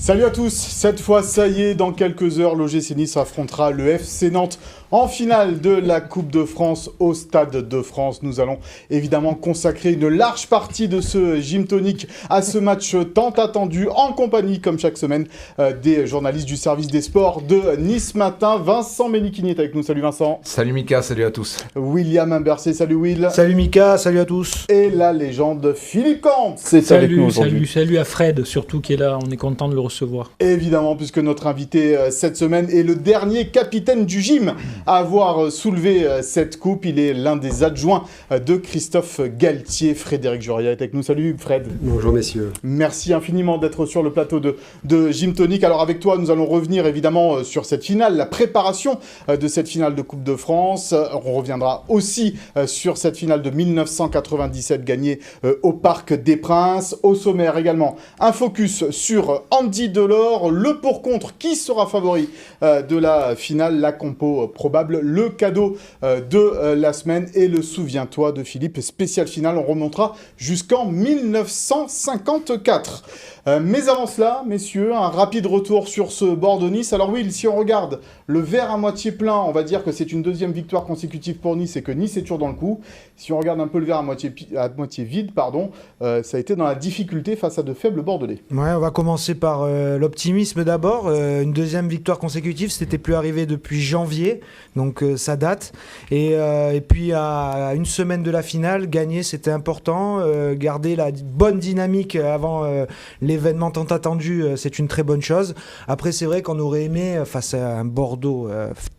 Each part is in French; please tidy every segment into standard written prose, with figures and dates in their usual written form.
Salut à tous, cette fois ça y est, dans quelques heures, l'OGC Nice affrontera le FC Nantes en finale de la Coupe de France au Stade de France. Nous allons évidemment consacrer une large partie de ce gym tonique à ce match tant attendu en compagnie, comme chaque semaine, des journalistes du service des sports de Nice Matin. Vincent Ménichini est avec nous, salut Vincent. Salut Mika, salut à tous. William Imbercé, salut Will. Salut Mika, salut à tous. Et la légende Philippe Camp, c'est avec nous aujourd'hui. Salut à Fred, surtout qui est là, on est content de le recevoir. Évidemment, puisque notre invité cette semaine est le dernier capitaine du gym à avoir soulevé cette coupe. Il est l'un des adjoints de Christophe Galtier. Frédéric Joria est avec nous. Salut Fred. Bonjour messieurs. Merci infiniment d'être sur le plateau de Gym Tonique. Alors avec toi, nous allons revenir évidemment sur cette finale, la préparation de cette finale de Coupe de France. On reviendra aussi sur cette finale de 1997 gagnée au Parc des Princes. Au sommaire également, un focus sur Andy Delors, le pour-contre, qui sera favori de la finale, la compo probable, le cadeau de la semaine et le souviens-toi de Philippe, spécial finale. On remontera jusqu'en 1954. Mais avant cela, messieurs, un rapide retour sur ce Bordeaux-Nice. Alors oui, si on regarde le verre à moitié plein, on va dire que c'est une deuxième victoire consécutive pour Nice et que Nice est toujours dans le coup. Si on regarde un peu le verre à moitié vide, ça a été dans la difficulté face à de faibles Bordelais. Ouais, on va commencer par l'optimisme d'abord. Une deuxième victoire consécutive, c'était plus arrivé depuis janvier, donc ça date. Et puis à une semaine de la finale, gagner c'était important. Garder la bonne dynamique avant l'événement tant attendu, c'est une très bonne chose. Après, c'est vrai qu'on aurait aimé, face à un Bordeaux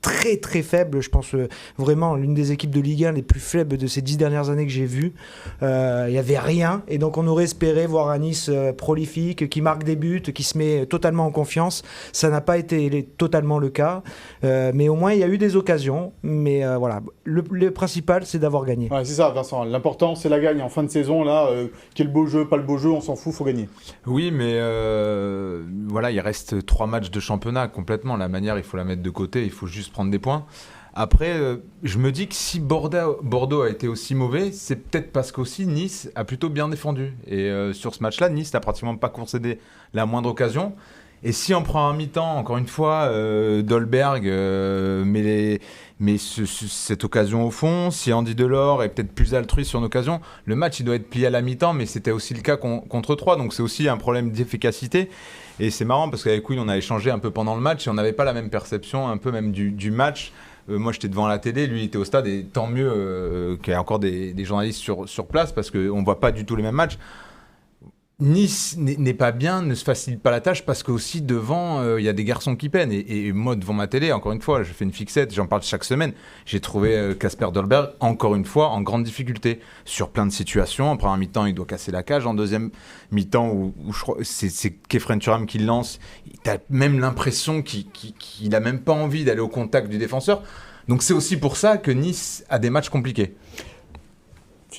très très faible, je pense vraiment l'une des équipes de Ligue 1 les plus faibles de ces 10 dernières années que j'ai vues. Il n'y avait rien, et donc on aurait espéré voir un Nice prolifique, qui marque des buts, qui se met totalement en confiance. Ça n'a pas été totalement le cas, mais au moins il y a eu des occasions. Mais voilà, le principal c'est d'avoir gagné. Ouais, c'est ça Vincent, l'important c'est la gagne en fin de saison, là, quel beau jeu, pas le beau jeu, on s'en fout, faut gagner. Oui, mais voilà, il reste 3 matchs de championnat complètement. La manière, il faut la mettre de côté, il faut juste prendre des points. Après, je me dis que si Bordeaux a été aussi mauvais, c'est peut-être parce qu'aussi Nice a plutôt bien défendu. Et sur ce match-là, Nice n'a pratiquement pas concédé la moindre occasion. Et si on prend un mi-temps, encore une fois, Dolberg met cette occasion au fond, si Andy Delors est peut-être plus altruiste sur une occasion, le match il doit être plié à la mi-temps, mais c'était aussi le cas contre 3, donc c'est aussi un problème d'efficacité. Et c'est marrant parce qu'avec Will, on a échangé un peu pendant le match et on n'avait pas la même perception, un peu même du match. Moi, j'étais devant la télé, lui, il était au stade, et tant mieux qu'il y ait encore des journalistes sur place parce qu'on ne voit pas du tout les mêmes matchs. Nice n'est pas bien, ne se facilite pas la tâche parce qu'aussi devant, il y a des garçons qui peinent. Et moi, devant ma télé, encore une fois, je fais une fixette, j'en parle chaque semaine, j'ai trouvé Kasper Dolberg, encore une fois, en grande difficulté sur plein de situations. En première mi-temps, il doit casser la cage. En deuxième mi-temps, où je crois c'est Kefren Turam qui le lance, tu as même l'impression qu'il n'a même pas envie d'aller au contact du défenseur. Donc c'est aussi pour ça que Nice a des matchs compliqués.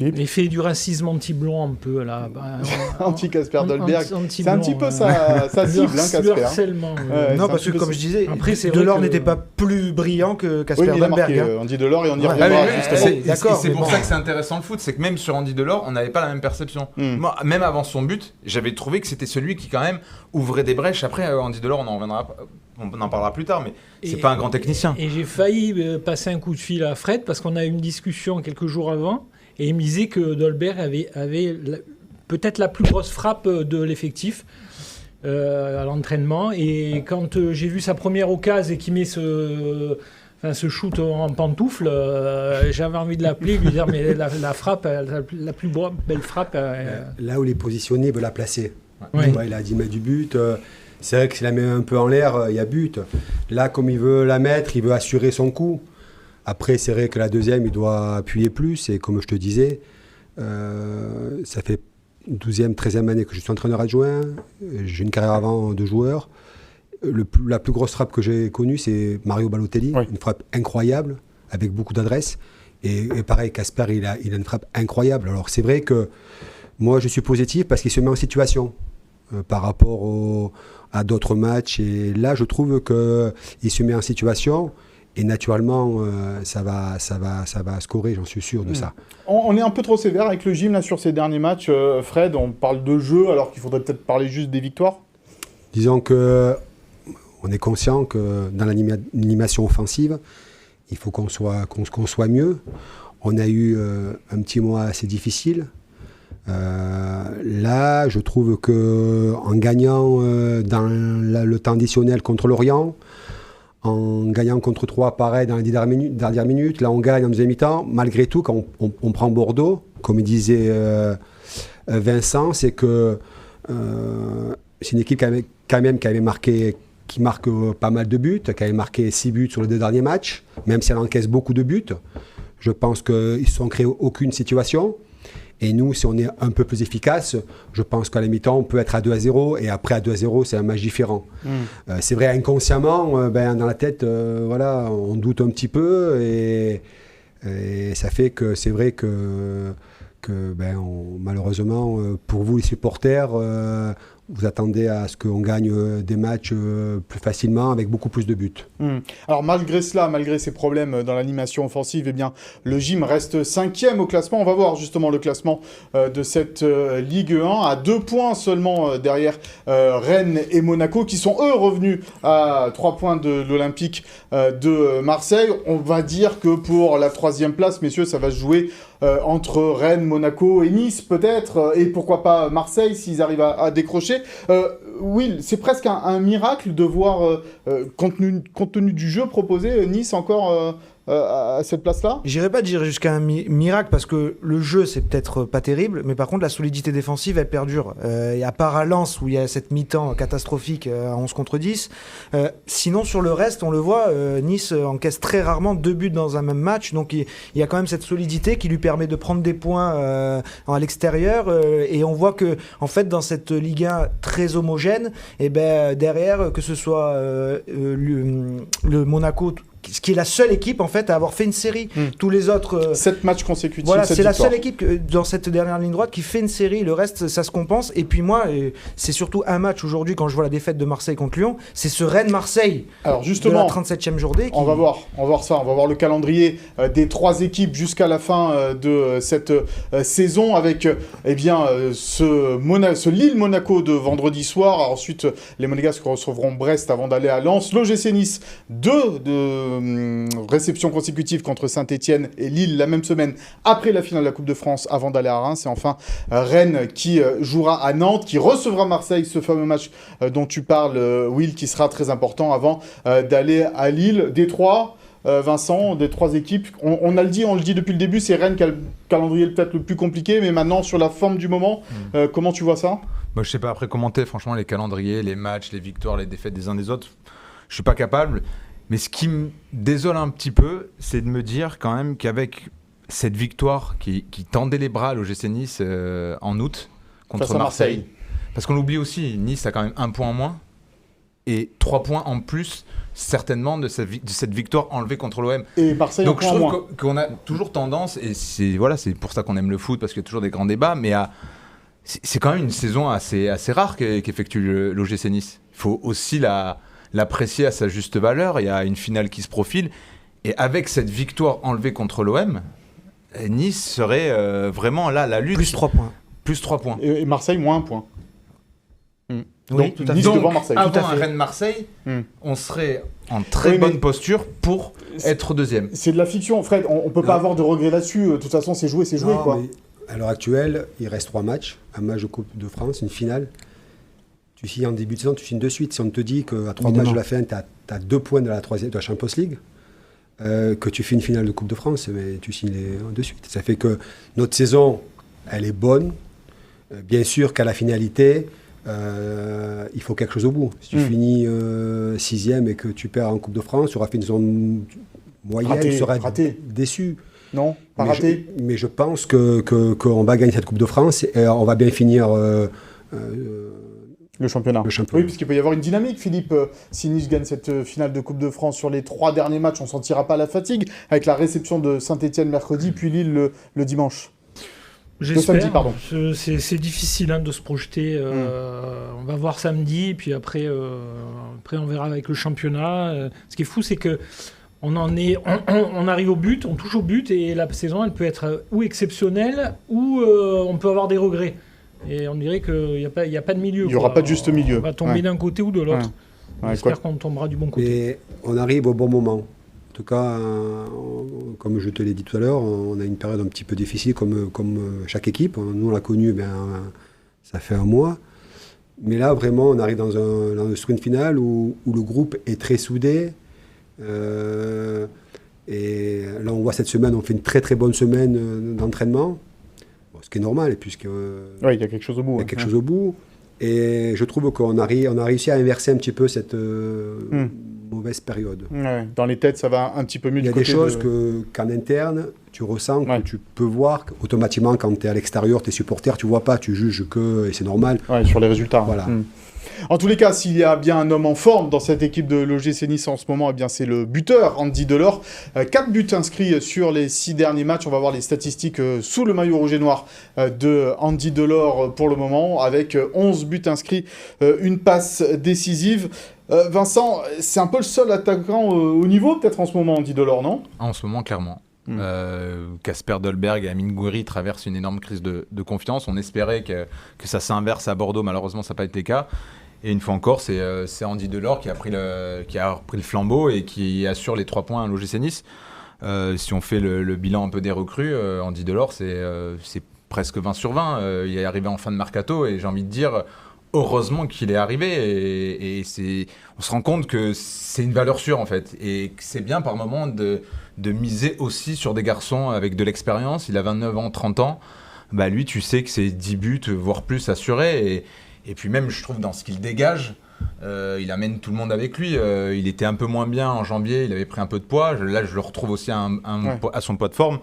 L'effet du racisme anti-blanc un peu là. Anti-Kasper Dolberg. C'est un petit peu sa cible, Kasper. Non, parce que comme je disais, Delors n'était pas plus brillant que Kasper Dolberg. Andy Delors et on y reviendra justement. C'est pour ça que c'est intéressant le foot, c'est que même sur Andy Delors, on n'avait pas la même perception. Moi, même avant son but, j'avais trouvé que c'était celui qui quand même ouvrait des brèches. Après, Andy Delors, on en parlera plus tard, mais c'est pas un grand technicien. Et j'ai failli passer un coup de fil à Fred parce qu'on a eu une discussion quelques jours avant. Et il me disait que Dolberg avait peut-être la plus grosse frappe de l'effectif à l'entraînement. Et quand j'ai vu sa première occasion et qu'il met ce shoot en pantoufle, j'avais envie de l'appeler, lui dire mais la frappe, la plus belle frappe. Là où il est positionné, il veut la placer. Ouais. Il a 10 mètres du but. C'est vrai que s'il la met un peu en l'air, il y a but. Là, comme il veut la mettre, il veut assurer son coup. Après, c'est vrai que la deuxième, il doit appuyer plus. Et comme je te disais, ça fait 12e, 13e année que je suis entraîneur adjoint. J'ai une carrière avant de joueur. La plus grosse frappe que j'ai connue, c'est Mario Balotelli. Oui. Une frappe incroyable, avec beaucoup d'adresse. Et pareil, Kasper, il a une frappe incroyable. Alors, c'est vrai que moi, je suis positif parce qu'il se met en situation par rapport à d'autres matchs. Et là, je trouve qu'il se met en situation. Et naturellement, ça va scorer, j'en suis sûr de ça. On est un peu trop sévère avec le gym là, sur ces derniers matchs. Fred, on parle de jeu alors qu'il faudrait peut-être parler juste des victoires. Disons que on est conscient que dans l'animation offensive, il faut qu'on soit mieux. On a eu un petit mois assez difficile. Là, je trouve qu'en gagnant dans le temps additionnel contre Lorient, en gagnant contre 3, pareil, dans les 10 dernières minutes, là on gagne en deuxième mi-temps, malgré tout, quand on prend Bordeaux, comme disait Vincent, c'est que c'est une équipe qui marque pas mal de buts, qui avait marqué 6 buts sur les 2 derniers matchs, même si elle encaisse beaucoup de buts. Je pense qu'ils ne se sont créés aucune situation. Et nous, si on est un peu plus efficace, je pense qu'à la mi-temps, on peut être à 2-0. Et après, à 2-0, c'est un match différent. C'est vrai, inconsciemment, dans la tête, voilà, on doute un petit peu. Et ça fait que c'est vrai que malheureusement, pour vous, les supporters, vous attendez à ce qu'on gagne des matchs plus facilement avec beaucoup plus de buts. Alors malgré cela, malgré ces problèmes dans l'animation offensive, eh bien, le gym reste 5e au classement. On va voir justement le classement de cette Ligue 1 à 2 points seulement derrière Rennes et Monaco qui sont eux revenus à 3 points de l'Olympique de Marseille. On va dire que pour la 3e place, messieurs, ça va se jouer entre Rennes, Monaco et Nice peut-être, et pourquoi pas Marseille s'ils arrivent à décrocher. Will, c'est presque un miracle de voir, compte tenu du jeu proposé, Nice encore à cette place-là. J'irais pas dire jusqu'à un miracle parce que le jeu c'est peut-être pas terrible, mais par contre la solidité défensive elle perdure. Et à part à Lens où il y a cette mi-temps catastrophique à 11 contre 10, sinon sur le reste on le voit, Nice encaisse très rarement 2 buts dans un même match, donc il y a quand même cette solidité qui lui permet de prendre des points à l'extérieur, et on voit que en fait dans cette Ligue 1 très homogène, et derrière que ce soit le Monaco, ce qui est la seule équipe en fait à avoir fait une série. Tous les autres 7 matchs consécutifs. Voilà, c'est la victoire. seule équipe dans cette dernière ligne droite qui fait une série. Le reste, ça se compense. Et puis moi, c'est surtout un match aujourd'hui quand je vois la défaite de Marseille contre Lyon. C'est ce Rennes-Marseille. Alors justement, de la 37e journée. On va voir ça. On va voir le calendrier des 3 équipes jusqu'à la fin de cette saison avec ce Lille-Monaco de vendredi soir. Alors, ensuite, les Monégasques recevront Brest avant d'aller à Lens. L'OGC Nice, 2 de réceptions consécutives contre Saint-Etienne et Lille la même semaine après la finale de la Coupe de France avant d'aller à Reims. Et enfin, Rennes qui jouera à Nantes, qui recevra Marseille, ce fameux match dont tu parles, Will, qui sera très important avant d'aller à Lille. Détroit, Vincent, des 3 équipes, on le dit depuis le début, c'est Rennes qui a le calendrier peut-être le plus compliqué, mais maintenant sur la forme du moment, comment tu vois ça ? Moi, je sais pas après commenter, franchement, les calendriers, les matchs, les victoires, les défaites des uns des autres, je suis pas capable. Mais ce qui me désole un petit peu, c'est de me dire quand même qu'avec cette victoire qui tendait les bras à l'OGC Nice en août contre Marseille, parce qu'on l'oublie aussi, Nice a quand même 1 point en moins et 3 points en plus certainement de cette victoire enlevée contre l'OM. Et Marseille. Donc je trouve qu'on a toujours tendance, et c'est pour ça qu'on aime le foot, parce qu'il y a toujours des grands débats, mais c'est quand même une saison assez rare qu'effectue l'OGC Nice. Il faut aussi l'apprécier à sa juste valeur. Il y a une finale qui se profile. Et avec cette victoire enlevée contre l'OM, Nice serait vraiment là, la lutte. Plus 3 points. Plus 3 points. Et Marseille, moins 1 point. Oui, Donc, tout à Nice fait. devant Marseille. Avant Tout à fait. Rennes-Marseille, on serait en très bonne posture pour être deuxième. C'est de la fiction, Fred. On peut pas avoir de regrets là-dessus. De toute façon, c'est joué, Non, quoi. mais à l'heure actuelle, il reste 3 matchs. Un match de Coupe de France, une finale. Tu signes en début de saison, tu signes de suite. Si on te dit qu'à 3 matchs de la fin, tu as 2 points de la Champions League, que tu fais une finale de Coupe de France, mais tu signes de suite. Ça fait que notre saison, elle est bonne. Bien sûr qu'à la finalité, il faut quelque chose au bout. Si tu finis 6e et que tu perds en Coupe de France, tu auras fait une saison moyenne, tu seras déçu. Non, pas raté. Mais je pense qu'on va gagner cette Coupe de France et on va bien finir le championnat. Oui, puisqu'il peut y avoir une dynamique, Philippe. Si Nice gagne cette finale de Coupe de France sur les 3 derniers matchs, on ne sentira pas la fatigue, avec la réception de Saint-Etienne mercredi, puis Lille le dimanche. J'espère. Samedi, pardon. C'est difficile de se projeter. On va voir samedi, et puis après on verra avec le championnat. Ce qui est fou, c'est que on arrive au but, on touche au but, et la saison, elle peut être ou exceptionnelle, ou on peut avoir des regrets. Et on dirait qu'il n'y a pas de milieu. Il n'y aura pas de juste milieu. On va tomber d'un côté ou de l'autre. J'espère qu'on tombera du bon côté. Et on arrive au bon moment. En tout cas, comme je te l'ai dit tout à l'heure, on a une période un petit peu difficile comme chaque équipe. Nous, on l'a connu, ça fait un mois. Mais là, vraiment, on arrive dans le sprint final où le groupe est très soudé. Et là, on voit cette semaine, on fait une très très bonne semaine d'entraînement. Bon, ce qui est normal, puisque il y a quelque chose au bout. Il y a quelque chose au bout. Et je trouve qu'on a réussi à inverser un petit peu cette mauvaise période. Ouais, dans les têtes, ça va un petit peu mieux. Il y a des choses qu'en interne, tu ressens, que tu peux voir automatiquement quand tu es à l'extérieur, tes supporters, tu vois pas, tu juges que, et c'est normal. Ouais, sur les résultats. Voilà. En tous les cas, s'il y a bien un homme en forme dans cette équipe de l'OGC Nice en ce moment, eh bien c'est le buteur, Andy Delors. 4 buts inscrits sur les 6 derniers matchs. On va voir les statistiques sous le maillot rouge et noir de Andy Delors pour le moment, avec 11 buts inscrits, une passe décisive. Vincent, c'est un peu le seul attaquant au niveau peut-être en ce moment, Andy Delors, non ? En ce moment, clairement. Casper Dolberg et Amine Gouiri traversent une énorme crise de confiance. On espérait que ça s'inverse à Bordeaux. Malheureusement, ça n'a pas été le cas. Et une fois encore, c'est Andy Delors qui a repris le flambeau et qui assure les 3 points à l'OGC Nice. Si on fait le bilan un peu des recrues, Andy Delors, c'est presque 20 sur 20. Il est arrivé en fin de mercato et j'ai envie de dire, heureusement qu'il est arrivé. Et on se rend compte que c'est une valeur sûre en fait. Et que c'est bien par moment de miser aussi sur des garçons avec de l'expérience. Il a 29 ans, 30 ans. Bah lui, tu sais que c'est 10 buts, voire plus assurés. Et puis même, je trouve, dans ce qu'il dégage, il amène tout le monde avec lui. Il était un peu moins bien en janvier, il avait pris un peu de poids. Là, je le retrouve aussi à son poids de forme.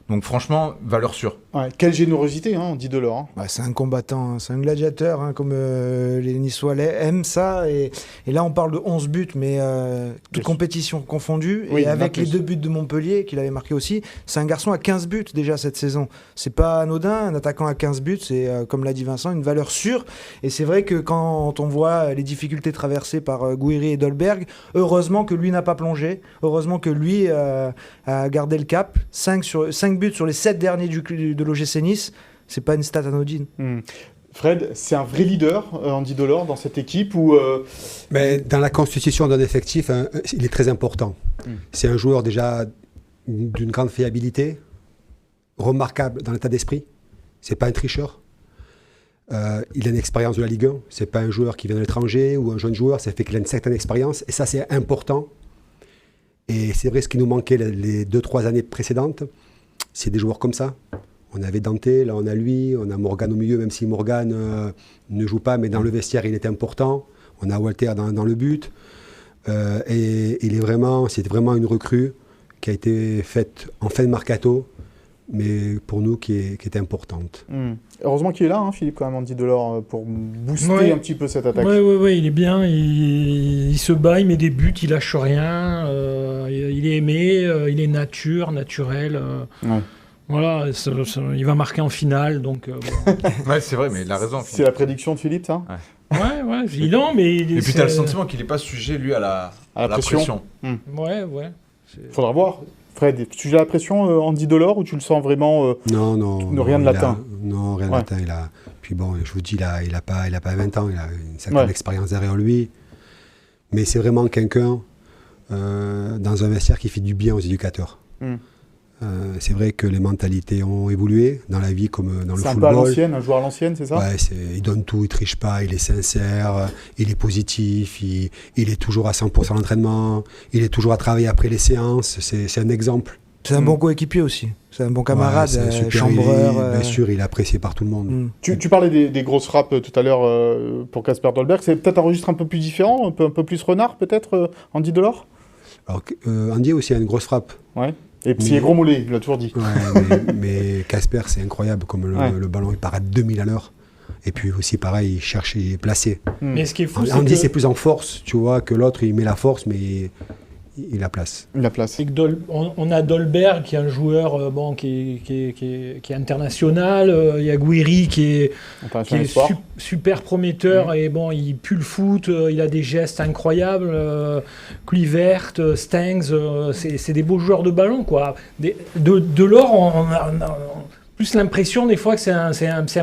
Donc franchement, valeur sûre. Ouais, quelle générosité, Andy Delors. C'est un combattant, c'est un gladiateur, comme les Niçois aiment ça. Et là, on parle de 11 buts, mais toute compétition confondue. Oui, et avec les 2 buts de Montpellier, qu'il avait marqué aussi, c'est un garçon à 15 buts déjà cette saison. C'est pas anodin, un attaquant à 15 buts, c'est, comme l'a dit Vincent, une valeur sûre. Et c'est vrai que quand on voit les difficultés traversées par Gouiri et Dolberg, heureusement que lui n'a pas plongé, heureusement que lui a gardé le cap. 5 buts sur les 7 derniers de l'OGC Nice, c'est pas une stat anodine. Fred, c'est un vrai leader, Andy Delors, dans cette équipe ou Mais dans la constitution d'un effectif, il est très important. C'est un joueur déjà d'une grande fiabilité, remarquable dans l'état d'esprit. C'est pas un tricheur. Il a une expérience de la Ligue 1. C'est pas un joueur qui vient de l'étranger ou un jeune joueur. Ça fait qu'il a une certaine expérience et ça c'est important. Et c'est vrai, ce qui nous manquait les 2-3 années précédentes, c'est des joueurs comme ça. On avait Dante, là on a lui, on a Morgan au milieu, même si Morgan ne joue pas, mais dans le vestiaire il était important. On a Walter dans le but. Et c'est vraiment une recrue qui a été faite en fin de mercato, mais pour nous qui était importante. Heureusement qu'il est là, Philippe, quand même, Andy Delors, pour booster un petit peu cette attaque. Oui, il est bien, il se bat, il met des buts, il lâche rien, il est aimé, il est naturel. Voilà, il va marquer en finale, donc... Ouais, c'est vrai, mais il a raison. C'est la prédiction de Philippe, ça ? Ouais, évident, mais... Et puis tu as le sentiment qu'il n'est pas sujet, lui, à la pression. Ouais. Faudra voir. Fred, tu as la pression, Andy Delors, ou tu le sens vraiment rien ne l'atteint ? Non, rien ne l'atteint. Puis bon, je vous dis, il a pas 20 ans, il a une certaine expérience derrière lui. Mais c'est vraiment quelqu'un dans un vestiaire qui fait du bien aux éducateurs. C'est vrai que les mentalités ont évolué dans la vie comme dans le football. C'est un peu à l'ancienne, un joueur à l'ancienne, c'est ça ? Ouais, il donne tout, il triche pas, il est sincère, il est positif, il est toujours à 100% à l'entraînement, il est toujours à travailler après les séances, c'est un exemple. C'est un bon coéquipier aussi, c'est un bon camarade, chambreur. Bien sûr, il est apprécié par tout le monde. Tu parlais des grosses frappes tout à l'heure pour Casper Dolberg, c'est peut-être un registre un peu plus différent, un peu plus renard peut-être, Andy Delors ? Alors, Andy aussi a une grosse frappe. Ouais. Et puis il est gros mollet, il l'a toujours dit. Ouais, mais Casper, c'est incroyable, comme le ballon, il part à 2000 à l'heure. Et puis aussi, pareil, il cherche, il est placé. Mais ce qui est fou, Andy, c'est plus en force, tu vois, que l'autre, il met la force, mais il la place. C'est que on a Dolberg, qui est un joueur qui est international. Il y a Gouiri, qui est super prometteur. Et il pue le foot, il a des gestes incroyables. Kluivert, Stengs, c'est des beaux joueurs de ballon, quoi. Delors, plus l'impression des fois que c'est un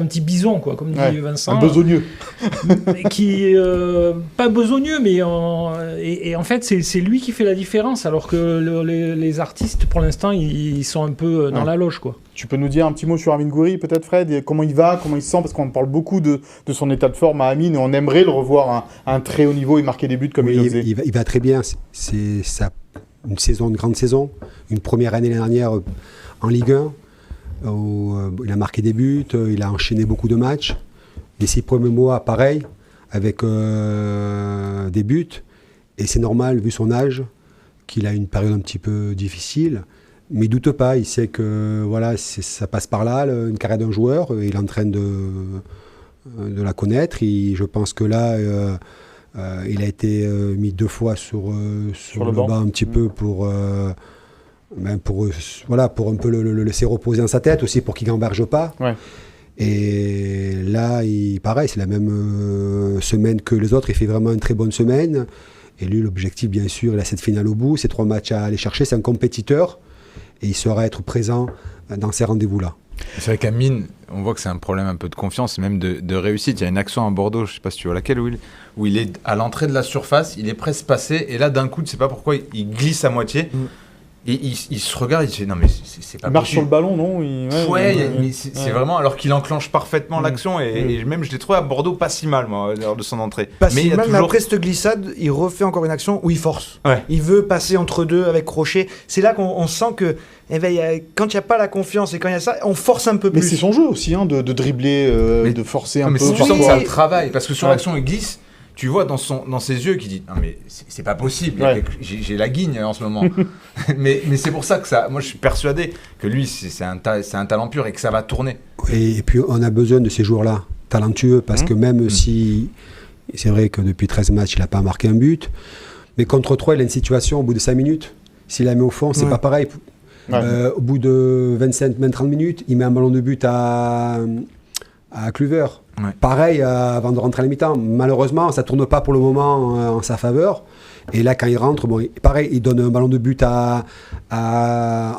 petit bison, quoi, comme dit Vincent. Un besogneux. Qui pas besogneux, mais et en fait c'est lui qui fait la différence, alors que les artistes pour l'instant ils sont un peu dans la loge, quoi. Tu peux nous dire un petit mot sur Amine Gouiri, peut-être, Fred, et comment il va, comment il se sent, parce qu'on parle beaucoup de son état de forme à Amine, et on aimerait le revoir à un très haut niveau et marquer des buts comme il le faisait. Il va très bien. C'est une grande saison, une première année l'année dernière en Ligue 1. Où il a marqué des buts, il a enchaîné beaucoup de matchs. Les 6 premiers mois, pareil, avec des buts. Et c'est normal, vu son âge, qu'il a une période un petit peu difficile. Mais il doute pas, il sait que voilà, ça passe par là, une carrière d'un joueur. Il est en train de la connaître. Je pense que là, il a été mis 2 fois sur le banc un petit peu pour un peu le laisser reposer dans sa tête aussi, pour qu'il gamberge pas. Ouais. Et là, pareil, c'est la même semaine que les autres. Il fait vraiment une très bonne semaine. Et lui, l'objectif, bien sûr, il a cette finale au bout, ces 3 matchs à aller chercher. C'est un compétiteur et il saura être présent dans ces rendez-vous-là. C'est vrai qu'Amine, on voit que c'est un problème un peu de confiance, même de réussite. Il y a une action à Bordeaux, je ne sais pas si tu vois laquelle, où il est à l'entrée de la surface, il est presque passé, et là, d'un coup, tu ne sais pas pourquoi, il glisse à moitié. Et il se regarde, il se dit non mais c'est pas possible. Il marche sur le ballon, non? C'est vraiment, alors qu'il enclenche parfaitement l'action, et même je l'ai trouvé à Bordeaux pas si mal, moi, lors de son entrée. Pas si mal, mais après cette glissade, il refait encore une action où il force. Ouais. Il veut passer entre deux avec crochet. C'est là qu'on sent que quand il n'y a pas la confiance et quand il y a ça, on force un peu plus. Mais c'est son jeu aussi, de dribbler, de forcer un peu. Mais tu sens que c'est un travail, parce que sur l'action, il glisse. Tu vois dans ses yeux qu'il dit non mais c'est pas possible, j'ai la guigne en ce moment. mais c'est pour ça que moi je suis persuadé que lui c'est un talent pur et que ça va tourner. Et puis on a besoin de ces joueurs-là talentueux, parce que même si c'est vrai que depuis 13 matchs il n'a pas marqué un but, mais contre 3 il a une situation au bout de 5 minutes, s'il la met au fond c'est pas pareil. Au bout de 25-30 minutes il met un ballon de but à Kluver. Ouais. Pareil avant de rentrer à la mi-temps. Malheureusement, ça ne tourne pas pour le moment en sa faveur. Et là, quand il rentre, pareil, il donne un ballon de but à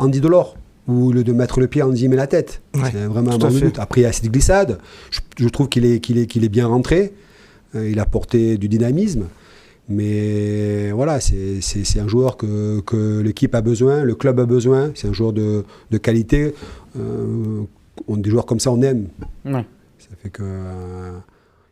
Andy Delors, où au lieu de mettre le pied, Andy met la tête. Ouais, c'est vraiment un ballon de but. Après, il y a cette glissade. Je trouve qu'il est bien rentré. Il a apporté du dynamisme. Mais voilà, c'est un joueur que l'équipe a besoin, le club a besoin. C'est un joueur de qualité. Des joueurs comme ça, on aime. Ouais. Ça fait que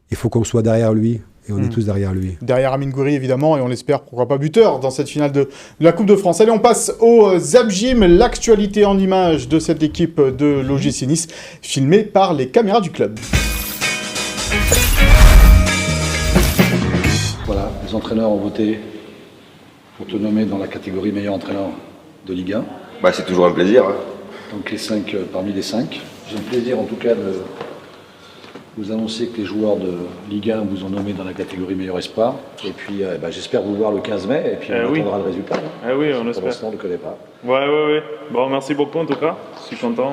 il faut qu'on soit derrière lui, et on est tous derrière lui. Derrière Amine Gouiri, évidemment, et on l'espère, pourquoi pas buteur dans cette finale de la Coupe de France. Allez, on passe au Zap Gym, l'actualité en images de cette équipe de l'OGC Nice, filmée par les caméras du club. Voilà, les entraîneurs ont voté pour te nommer dans la catégorie meilleur entraîneur de Ligue 1. C'est toujours un plaisir. Hein. Donc les 5 parmi les 5. J'ai le plaisir en tout cas de vous annoncer que les joueurs de Ligue 1 vous ont nommé dans la catégorie meilleur espoir. Et puis j'espère vous voir le 15 mai et puis on attendra le résultat. Oui, on espère. Pour l'instant, on ne le connaît pas. Ouais. Bon, merci beaucoup en tout cas. Je suis content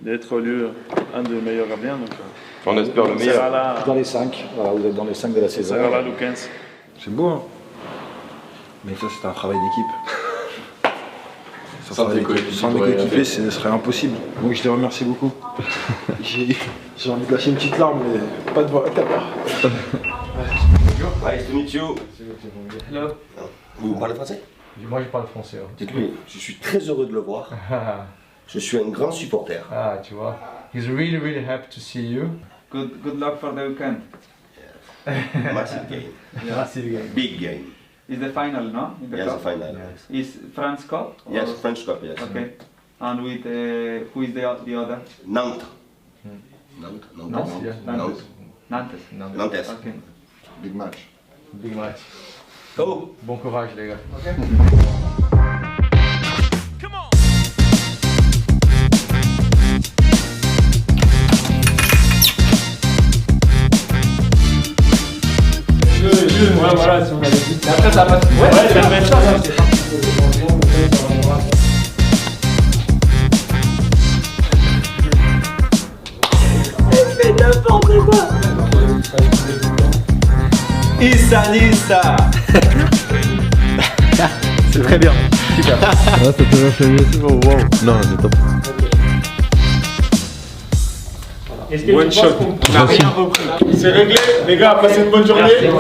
d'être élu un des meilleurs gardiens. Donc, on espère le meilleur. Dans les 5. Voilà, vous êtes dans les 5 de la saison. Ça sera là le 15. C'est beau, hein. Mais ça, c'est un travail d'équipe. Sans des coéquipiers, ce serait impossible. Donc je les remercie beaucoup. J'ai envie de lâcher une petite larme, mais pas de voix à caméra. Nice to meet you. Hello. Vous parlez français? Moi je parle français. Dites-lui, je suis très heureux de le voir. Je suis un grand supporter. Ah, tu vois. He's really, really happy to see you. Good luck for the weekend. Massive game. Massive game. Big game. It's the final, no? Yes, the final. Is France Cup? Yes, French Cup, yes. Okay. And with who is the other? Nantes. Nantes. Okay. Big match. Big match. Oh. Bon courage les gars. Okay. Voilà, si on avait dit. Après, ça passe. Ouais, c'est la même chose. C'est parti. Mais n'importe quoi. Issa Nissa. C'est très bien. Super. Ah, ça te l'a fait mieux. Oh, wow. Non, c'est top. Est-ce que tu penses qu'on n'a rien repris? C'est réglé, les gars, passez une bonne journée. C'est bon.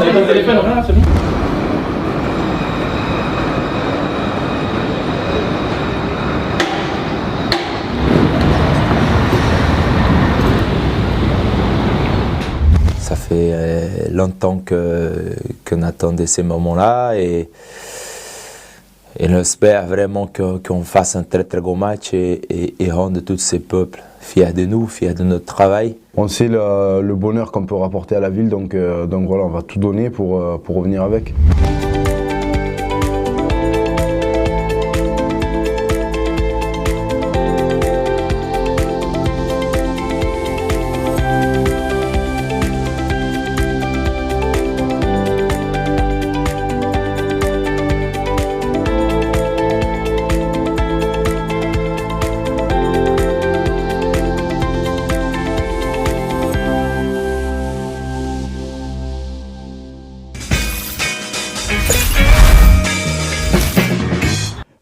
Ça fait longtemps qu'on attendait ces moments-là et on espère vraiment qu'on fasse un très très gros match et rendre tous ces peuples fiers de nous, fiers de notre travail. On sait le bonheur qu'on peut rapporter à la ville, donc voilà, on va tout donner pour revenir avec.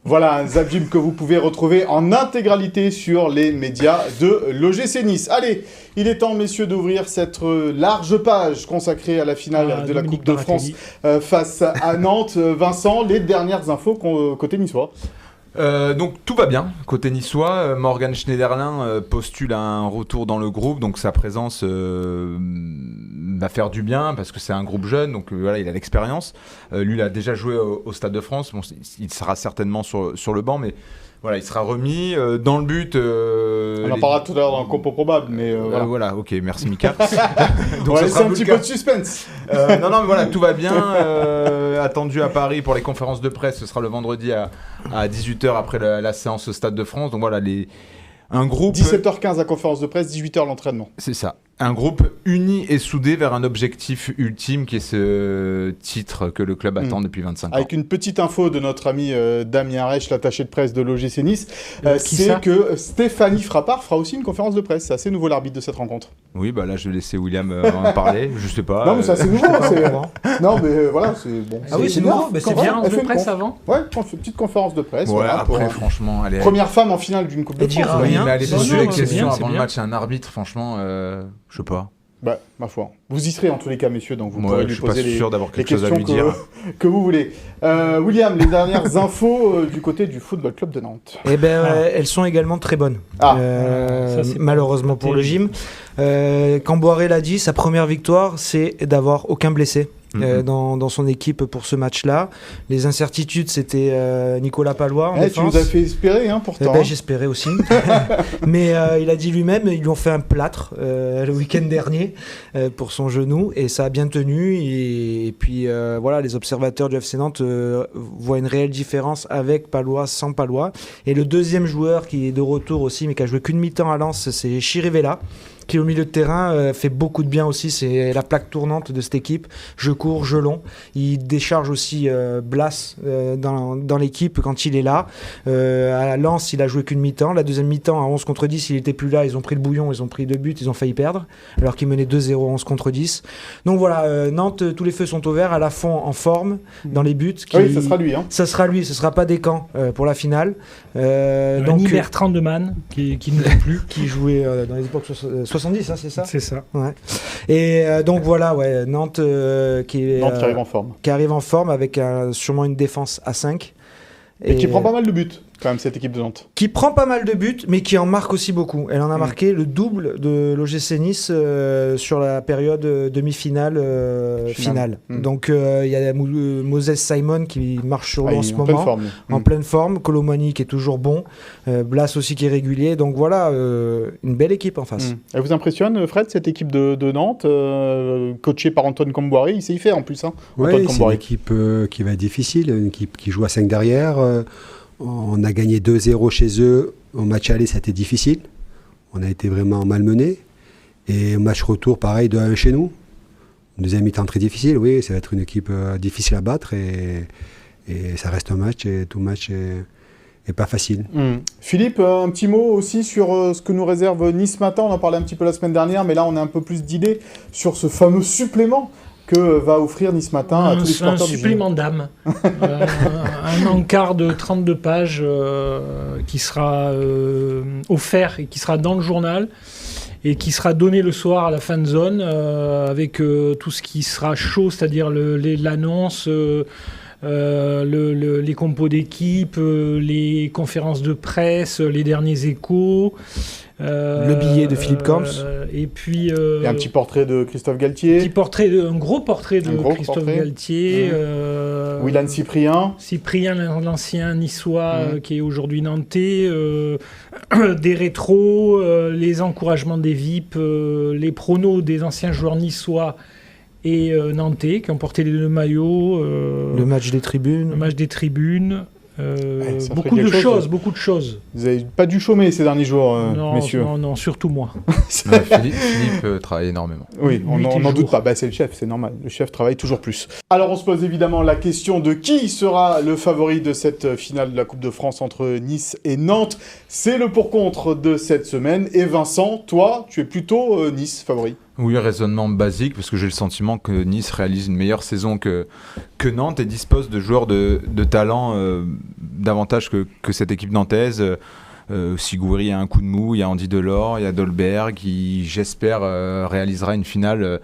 Voilà, un Zap Gym que vous pouvez retrouver en intégralité sur les médias de l'OGC Nice. Allez, il est temps, messieurs, d'ouvrir cette large page consacrée à la finale de la Coupe de France face à Nantes. Vincent, les dernières infos côté niçois. Donc tout va bien côté niçois. Morgan Schneiderlin postule un retour dans le groupe, donc sa présence va faire du bien parce que c'est un groupe jeune, donc voilà, il a l'expérience. Lui, il a déjà joué au Stade de France. Bon, il sera certainement sur le banc, mais voilà, il sera remis dans le but. On en parlera tout à l'heure dans le compo probable, mais voilà, ok, merci Mika. Donc on va laisser un petit peu de suspense. Non, mais voilà, tout va bien. Attendu à Paris pour les conférences de presse, ce sera le vendredi à 18h après la séance au Stade de France. Donc voilà, un groupe... 17h15 la conférence de presse, 18h l'entraînement. C'est ça. Un groupe uni et soudé vers un objectif ultime qui est ce titre que le club attend depuis 25 ans. Avec une petite info de notre ami Damien Reich, l'attaché de presse de l'OGC Nice, c'est que Stéphanie Frappard fera aussi une conférence de presse. C'est assez nouveau l'arbitre de cette rencontre. Oui, bah là je vais laisser William en parler, je sais pas. Non mais c'est assez nouveau. Non mais voilà, c'est bon. Ah oui, c'est nouveau, mais c'est bien. Conférence de presse avant. Ouais, petite conférence de presse. Ouais, voilà, après franchement, elle est... Première femme en finale d'une Coupe de France. Oui, mais aller poser des questions avant le match à un arbitre, franchement, je sais pas. Bah, ma foi. Vous y serez en tous les cas, messieurs, donc vous pourrez lui poser les questions que vous voulez. William, les dernières infos du côté du Football Club de Nantes. Eh ben, elles sont également très bonnes. Ça, malheureusement pour le gym. Camboiré l'a dit, sa première victoire, c'est d'avoir aucun blessé. Dans son équipe pour ce match-là. Les incertitudes, c'était Nicolas Pallois en défense. Tu nous as fait espérer, pourtant. J'espérais aussi. Mais il a dit lui-même, ils lui ont fait un plâtre le week-end dernier pour son genou, et ça a bien tenu. Et puis voilà, les observateurs du FC Nantes voient une réelle différence avec Pallois, sans Pallois. Et le deuxième joueur qui est de retour aussi, mais qui a joué qu'une mi-temps à Lens, c'est Chirivella, qui au milieu de terrain fait beaucoup de bien aussi. C'est la plaque tournante de cette équipe. Je cours, je long. Il décharge aussi Blas dans l'équipe quand il est là. À Lens, il a joué qu'une mi-temps. La deuxième mi-temps, à 11 contre 10, il n'était plus là. Ils ont pris le bouillon, ils ont pris 2 buts, ils ont failli perdre, alors qu'ils menaient 2-0 11 contre 10. Donc voilà, Nantes, tous les feux sont au vert. À la fond, en forme, dans les buts. Oui, ça sera lui. Ça sera lui, ce ne sera pas Descamps pour la finale. Donc Bertrand de Man, qui ne joue plus. Qui jouait dans les époques 70, c'est ça? C'est ça. Ouais. Et donc voilà, Nantes qui arrive en forme. Qui arrive en forme avec sûrement une défense à 5. Et qui prend pas mal de buts, quand même, cette équipe de Nantes. Qui prend pas mal de buts, mais qui en marque aussi beaucoup. Elle en a marqué le double de l'OGC Nice sur la période demi-finale, finale. Donc il y a Moses Simon qui marche sur l'eau en ce moment, en pleine forme. Colomani qui est toujours bon. Blas aussi qui est régulier. Donc voilà, une belle équipe en face. Elle vous impressionne, Fred, cette équipe de Nantes, coachée par Antoine Camboiré? Il sait y faire en plus. Oui, c'est une équipe qui va être difficile, une équipe qui joue à 5 derrière. On a gagné 2-0 chez eux. Au match aller, c'était difficile. On a été vraiment malmenés. Et au match retour, pareil, 2-1 chez nous. Deuxième mi-temps très difficile. Oui, ça va être une équipe difficile à battre. Et ça reste un match. Et tout match est pas facile. Philippe, un petit mot aussi sur ce que nous réserve Nice matin. On en parlait un petit peu la semaine dernière, mais là, on a un peu plus d'idées sur ce fameux supplément que va offrir Nice Matin à tous les supporters du un supplément d'âme. Un encart de 32 pages qui sera offert et qui sera dans le journal et qui sera donné le soir à la fan zone avec tout ce qui sera chaud, c'est-à-dire l'annonce, les compos d'équipe, les conférences de presse, les derniers échos. Le billet de Philippe Corms. Et puis... et un petit portrait de Christophe Galtier. Un gros portrait de Christophe Galtier. Willan Cyprien. Cyprien, l'ancien niçois qui est aujourd'hui nantais. Des rétros, les encouragements des VIP, les pronos des anciens joueurs niçois et nantais qui ont porté les deux maillots. Le match des tribunes. Beaucoup de choses. Vous n'avez pas dû chômer ces derniers jours, messieurs. Non, surtout moi. Philippe travaille énormément. Oui, on n'en doute pas. C'est le chef, c'est normal. Le chef travaille toujours plus. Alors, on se pose évidemment la question de qui sera le favori de cette finale de la Coupe de France entre Nice et Nantes. C'est le pour-contre de cette semaine. Et Vincent, toi, tu es plutôt Nice favori. Oui, raisonnement basique, parce que j'ai le sentiment que Nice réalise une meilleure saison que Nantes et dispose de joueurs de talent davantage que cette équipe nantaise. Sigouiri a un coup de mou, il y a Andy Delors, il y a Dolberg, qui, j'espère, réalisera une finale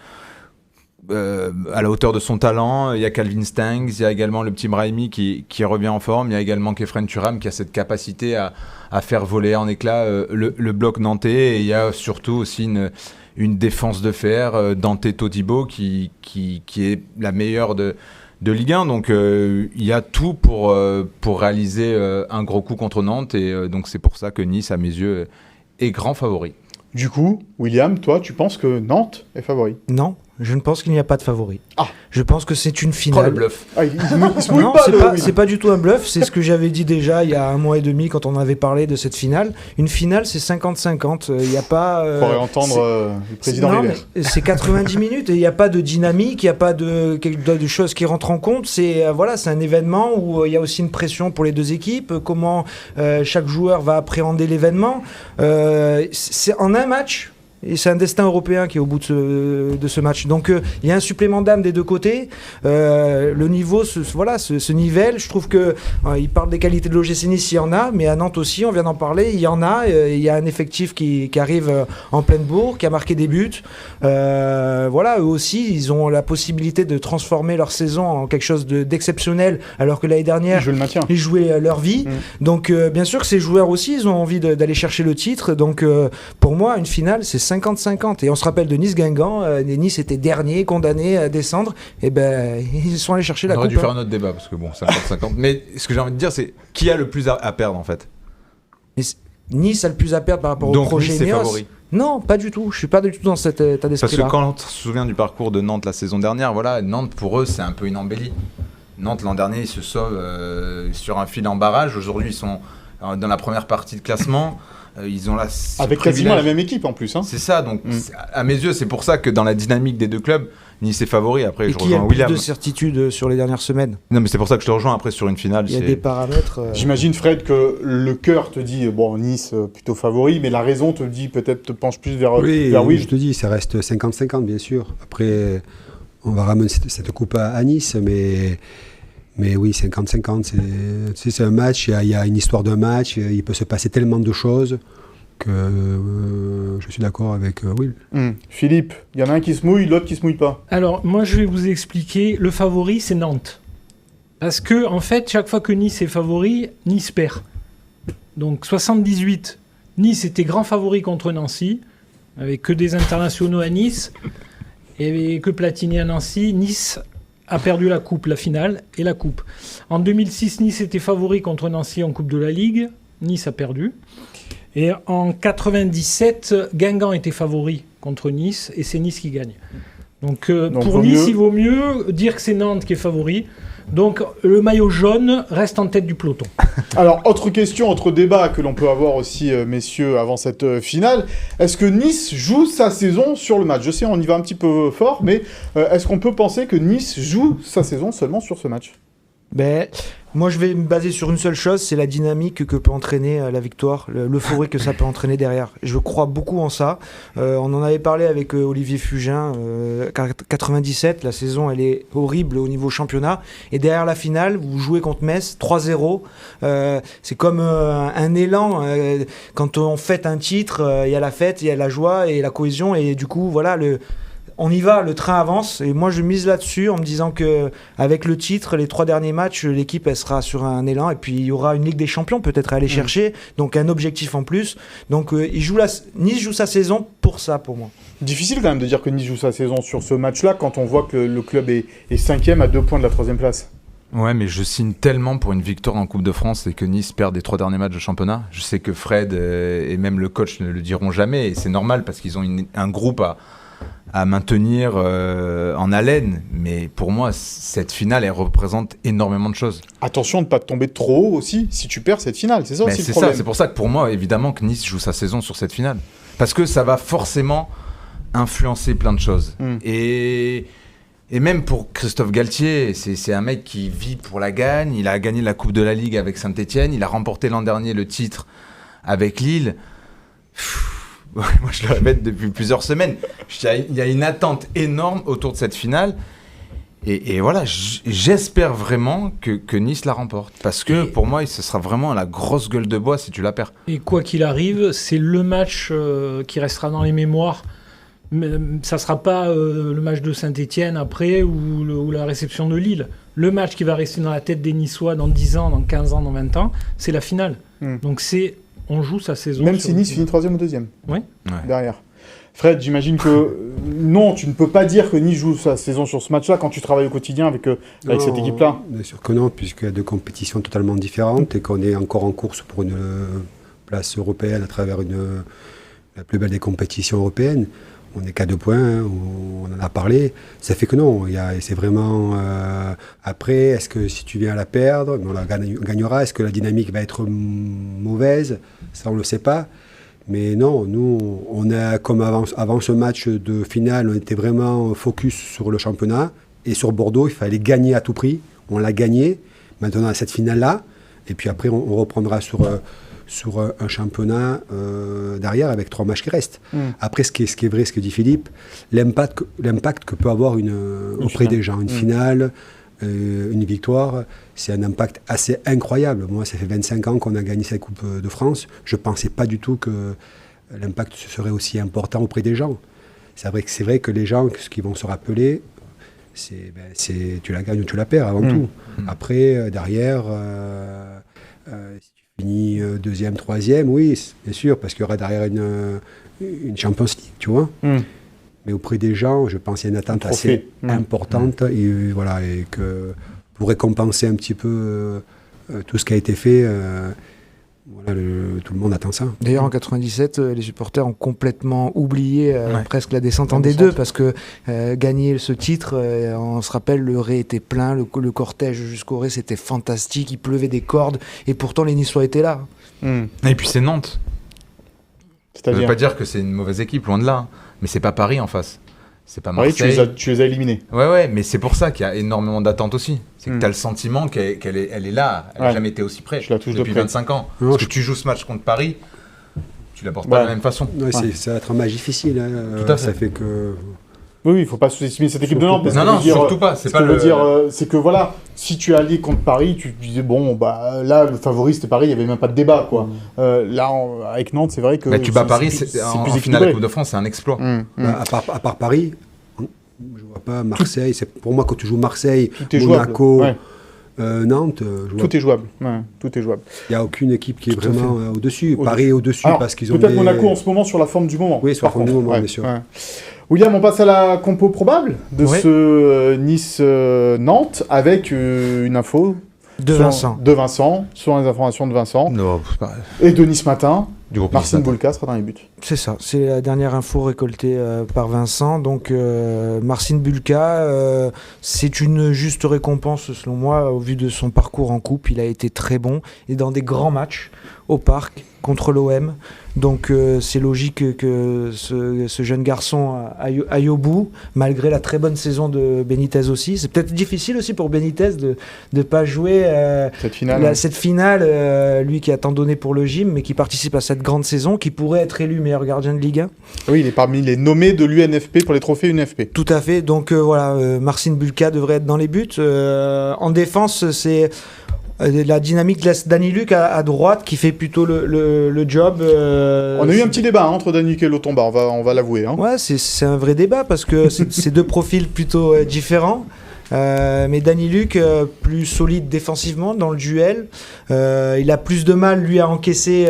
à la hauteur de son talent. Il y a Calvin Stangs, il y a également le petit Brahimi qui revient en forme, il y a également Kefren Turam qui a cette capacité à faire voler en éclats le bloc nantais, et il y a surtout aussi une défense de fer, Dante Todibo, qui est la meilleure de Ligue 1. Donc il y a tout pour réaliser un gros coup contre Nantes. Et donc c'est pour ça que Nice, à mes yeux, est grand favori. Du coup, William, toi, tu penses que Nantes est favori? Non, je ne pense qu'il n'y a pas de favori. Ah. Je pense que c'est une finale. Oh, le bluff. Il se mouille non, pas, c'est pas du tout un bluff. C'est ce que j'avais dit déjà il y a 1 mois et demi quand on avait parlé de cette finale. Une finale, c'est 50-50. Il n'y a pas... faudrait entendre le président River. C'est 90 minutes et il n'y a pas de dynamique, il n'y a pas de choses qui rentrent en compte. C'est un événement où il y a aussi une pression pour les deux équipes. Comment chaque joueur va appréhender l'événement. C'est en un match... Et c'est un destin européen qui est au bout de ce match. Donc il y a un supplément d'âme des deux côtés. Le niveau se nivelle. Je trouve que il parle des qualités de l'OGC Nice, il y en a, mais à Nantes aussi, on vient d'en parler, il y en a. Il y a un effectif qui arrive en pleine bourre, qui a marqué des buts. Eux aussi, ils ont la possibilité de transformer leur saison en quelque chose d'exceptionnel, alors que l'année dernière, ils jouaient leur vie. Donc bien sûr que ces joueurs aussi, ils ont envie d'aller chercher le titre. Donc pour moi, une finale, c'est 50-50. Et on se rappelle de Nice-Guingamp. Nice était dernier, condamné à descendre. Et ben, ils sont allés chercher la coupe. On aurait dû faire un autre débat, parce que bon, 50-50. Mais ce que j'ai envie de dire, c'est qui a le plus à perdre, en fait? Nice a le plus à perdre par rapport au projet Nice est favori. Non, pas du tout. Je suis pas du tout dans cet état d'esprit-là. Parce que quand on se souvient du parcours de Nantes la saison dernière, voilà, Nantes, pour eux, c'est un peu une embellie. Nantes, l'an dernier, ils se sauvent sur un fil en barrage. Aujourd'hui, ils sont dans la première partie de classement. Ils ont là avec quasiment la même équipe en plus. C'est ça, donc à mes yeux, c'est pour ça que dans la dynamique des deux clubs, Nice est favori. Après, je rejoins William. Il y a plus de certitude sur les dernières semaines. Non, mais c'est pour ça que je te rejoins après sur une finale. Il y a des paramètres. J'imagine, Fred, que le cœur te dit Nice plutôt favori, mais la raison te dit peut-être te penche plus vers oui. Je te dis, ça reste 50-50 bien sûr. Après, on va ramener cette coupe à Nice, mais oui, 50-50, c'est un match, il y a une histoire d'un match, il peut se passer tellement de choses que je suis d'accord avec Will. Philippe, il y en a un qui se mouille, l'autre qui se mouille pas. Alors, moi je vais vous expliquer, le favori c'est Nantes. Parce que, en fait, chaque fois que Nice est favori, Nice perd. Donc 78, Nice était grand favori contre Nancy, avec que des internationaux à Nice, et que Platini à Nancy. Nice a perdu la coupe, la finale et la coupe. En 2006, Nice était favori contre Nancy en Coupe de la Ligue. Nice a perdu. Et en 97, Guingamp était favori contre Nice et c'est Nice qui gagne. Donc pour Nice, il vaut mieux dire que c'est Nantes qui est favori. Donc le maillot jaune reste en tête du peloton. Alors, autre question, autre débat que l'on peut avoir aussi, messieurs, avant cette finale. Est-ce que Nice joue sa saison sur le match? Je sais, on y va un petit peu fort, mais est-ce qu'on peut penser que Nice joue sa saison seulement sur ce match? Moi, je vais me baser sur une seule chose, c'est la dynamique que peut entraîner la victoire, l'euphorie que ça peut entraîner derrière. Je crois beaucoup en ça. On en avait parlé avec Olivier Fugin. 97, la saison, elle est horrible au niveau championnat. Et derrière la finale, vous jouez contre Metz, 3-0. C'est comme un élan. Quand on fête un titre, il y a la fête, il y a la joie et la cohésion. Et du coup, voilà, on y va, le train avance, et moi je mise là-dessus en me disant que avec le titre, les 3 derniers matchs, l'équipe elle sera sur un élan, et puis il y aura une Ligue des Champions peut-être à aller chercher, donc un objectif en plus. Donc Nice joue sa saison pour ça, pour moi. Difficile quand même de dire que Nice joue sa saison sur ce match-là quand on voit que le club est 5e à 2 points de la 3e place. Ouais, mais je signe tellement pour une victoire en Coupe de France et que Nice perd les 3 derniers matchs de championnat. Je sais que Fred et même le coach ne le diront jamais, et c'est normal parce qu'ils ont un groupe à maintenir en haleine, mais pour moi cette finale elle représente énormément de choses. Attention de ne pas tomber trop haut aussi si tu perds cette finale, c'est ça aussi le problème. C'est pour ça que pour moi évidemment que Nice joue sa saison sur cette finale, parce que ça va forcément influencer plein de choses. Et même pour Christophe Galtier, c'est un mec qui vit pour la gagne. Il a gagné la Coupe de la Ligue avec Saint-Etienne, il a remporté l'an dernier le titre avec Lille. Moi, je le répète depuis plusieurs semaines. Il y a une attente énorme autour de cette finale. Et voilà, j'espère vraiment que Nice la remporte. Parce que pour moi, ce sera vraiment la grosse gueule de bois si tu la perds. Et quoi qu'il arrive, c'est le match qui restera dans les mémoires. Mais ça ne sera pas le match de Saint-Etienne après ou la réception de Lille. Le match qui va rester dans la tête des Niçois dans 10 ans, dans 15 ans, dans 20 ans, c'est la finale. Donc on joue sa saison. Même si Nice finit 3e ou 2e. Oui. Derrière. Fred, j'imagine que non, tu ne peux pas dire que Nice joue sa saison sur ce match-là quand tu travailles au quotidien avec cette équipe-là. Bien sûr que non, puisqu'il y a 2 compétitions totalement différentes et qu'on est encore en course pour une place européenne à travers la plus belle des compétitions européennes. On n'est qu'à 2 points, hein, on en a parlé. Ça fait que non, c'est vraiment... après, est-ce que si tu viens à la perdre, on la gagnera. Est-ce que la dynamique va être mauvaise? Ça, on ne le sait pas. Mais non, nous, on a, comme avant ce match de finale, on était vraiment focus sur le championnat. Et sur Bordeaux, il fallait gagner à tout prix. On l'a gagné. Maintenant, on a cette finale-là. Et puis après, on reprendra sur un championnat derrière avec 3 matchs qui restent. Après, ce qui est vrai, ce que dit Philippe, l'impact que peut avoir auprès des gens, une finale, une victoire, c'est un impact assez incroyable. Moi, ça fait 25 ans qu'on a gagné cette Coupe de France. Je ne pensais pas du tout que l'impact serait aussi important auprès des gens. C'est vrai que les gens, ce qu'ils vont se rappeler, c'est tu la gagnes ou tu la perds avant tout. Après, derrière, si tu finis 2e, 3e, oui, bien sûr, parce qu'il y aura derrière une Champions League, tu vois. Mais auprès des gens, je pense qu'il y a une attente assez importante et, voilà, et que pour récompenser un petit peu tout ce qui a été fait, voilà, tout le monde attend ça. D'ailleurs, en 97, les supporters ont complètement oublié presque la descente en D2 parce que gagner ce titre, on se rappelle, le Ré était plein, le cortège jusqu'au Ré, c'était fantastique, il pleuvait des cordes et pourtant les Niçois étaient là. Et puis c'est Nantes. Ça ne veut pas dire que c'est une mauvaise équipe, loin de là. Mais c'est pas Paris en face. C'est pas Marseille. Oui, tu les as éliminés. Ouais, mais c'est pour ça qu'il y a énormément d'attentes aussi. C'est que tu as le sentiment qu'elle est là. Elle n'a jamais été aussi près depuis 25 ans. Parce que tu joues ce match contre Paris, tu la portes pas de la même façon. Ouais, ça va être un match difficile. Hein. Tout à fait. Ça fait que... Oui, il ne faut pas sous-estimer cette équipe de Nantes. Non, surtout pas. C'est pas le dire, c'est que voilà, si tu es allé contre Paris, tu disais bon, bah là, le favori c'était Paris, il n'y avait même pas de débat, quoi. Là, avec Nantes, c'est vrai que. Tu bats Paris, en finale de la Coupe de France, c'est un exploit. À part Paris, je vois pas Marseille. Pour moi, quand tu joues Marseille, Monaco, Nantes, tout est jouable. Ouais, tout est jouable. Il n'y a aucune équipe qui est vraiment au-dessus. Paris est au-dessus parce qu'ils ont. Peut-être Monaco en ce moment sur la forme du moment. Oui, sur la forme du moment, bien sûr. William, on passe à la compo probable de ce Nice-Nantes avec une info de Vincent, selon les informations de Vincent. Non, et de Nice Matin. Du groupe Marcin Bulka sera dans les buts. C'est ça, c'est la dernière info récoltée par Vincent. Donc Marcin Bulka, c'est une juste récompense selon moi au vu de son parcours en coupe. Il a été très bon et dans des grands matchs au parc contre l'OM. Donc c'est logique que ce jeune garçon aille au bout, malgré la très bonne saison de Benitez aussi. C'est peut-être difficile aussi pour Benitez de ne pas jouer cette finale, lui qui a tant donné pour le gym, mais qui participe à cette grande saison, qui pourrait être élu meilleur gardien de Ligue 1. Oui, il est parmi les nommés de l'UNFP pour les trophées UNFP. Tout à fait, donc Marcin Bulka devrait être dans les buts. En défense, c'est... la dynamique laisse Danny Luc à droite qui fait plutôt le job. On a eu un petit débat entre Danny Luc et Lotomba, on va l'avouer. Hein. Ouais, c'est un vrai débat parce que c'est deux profils plutôt différents. Mais Danny Luc, plus solide défensivement dans le duel. Il a plus de mal, lui, à encaisser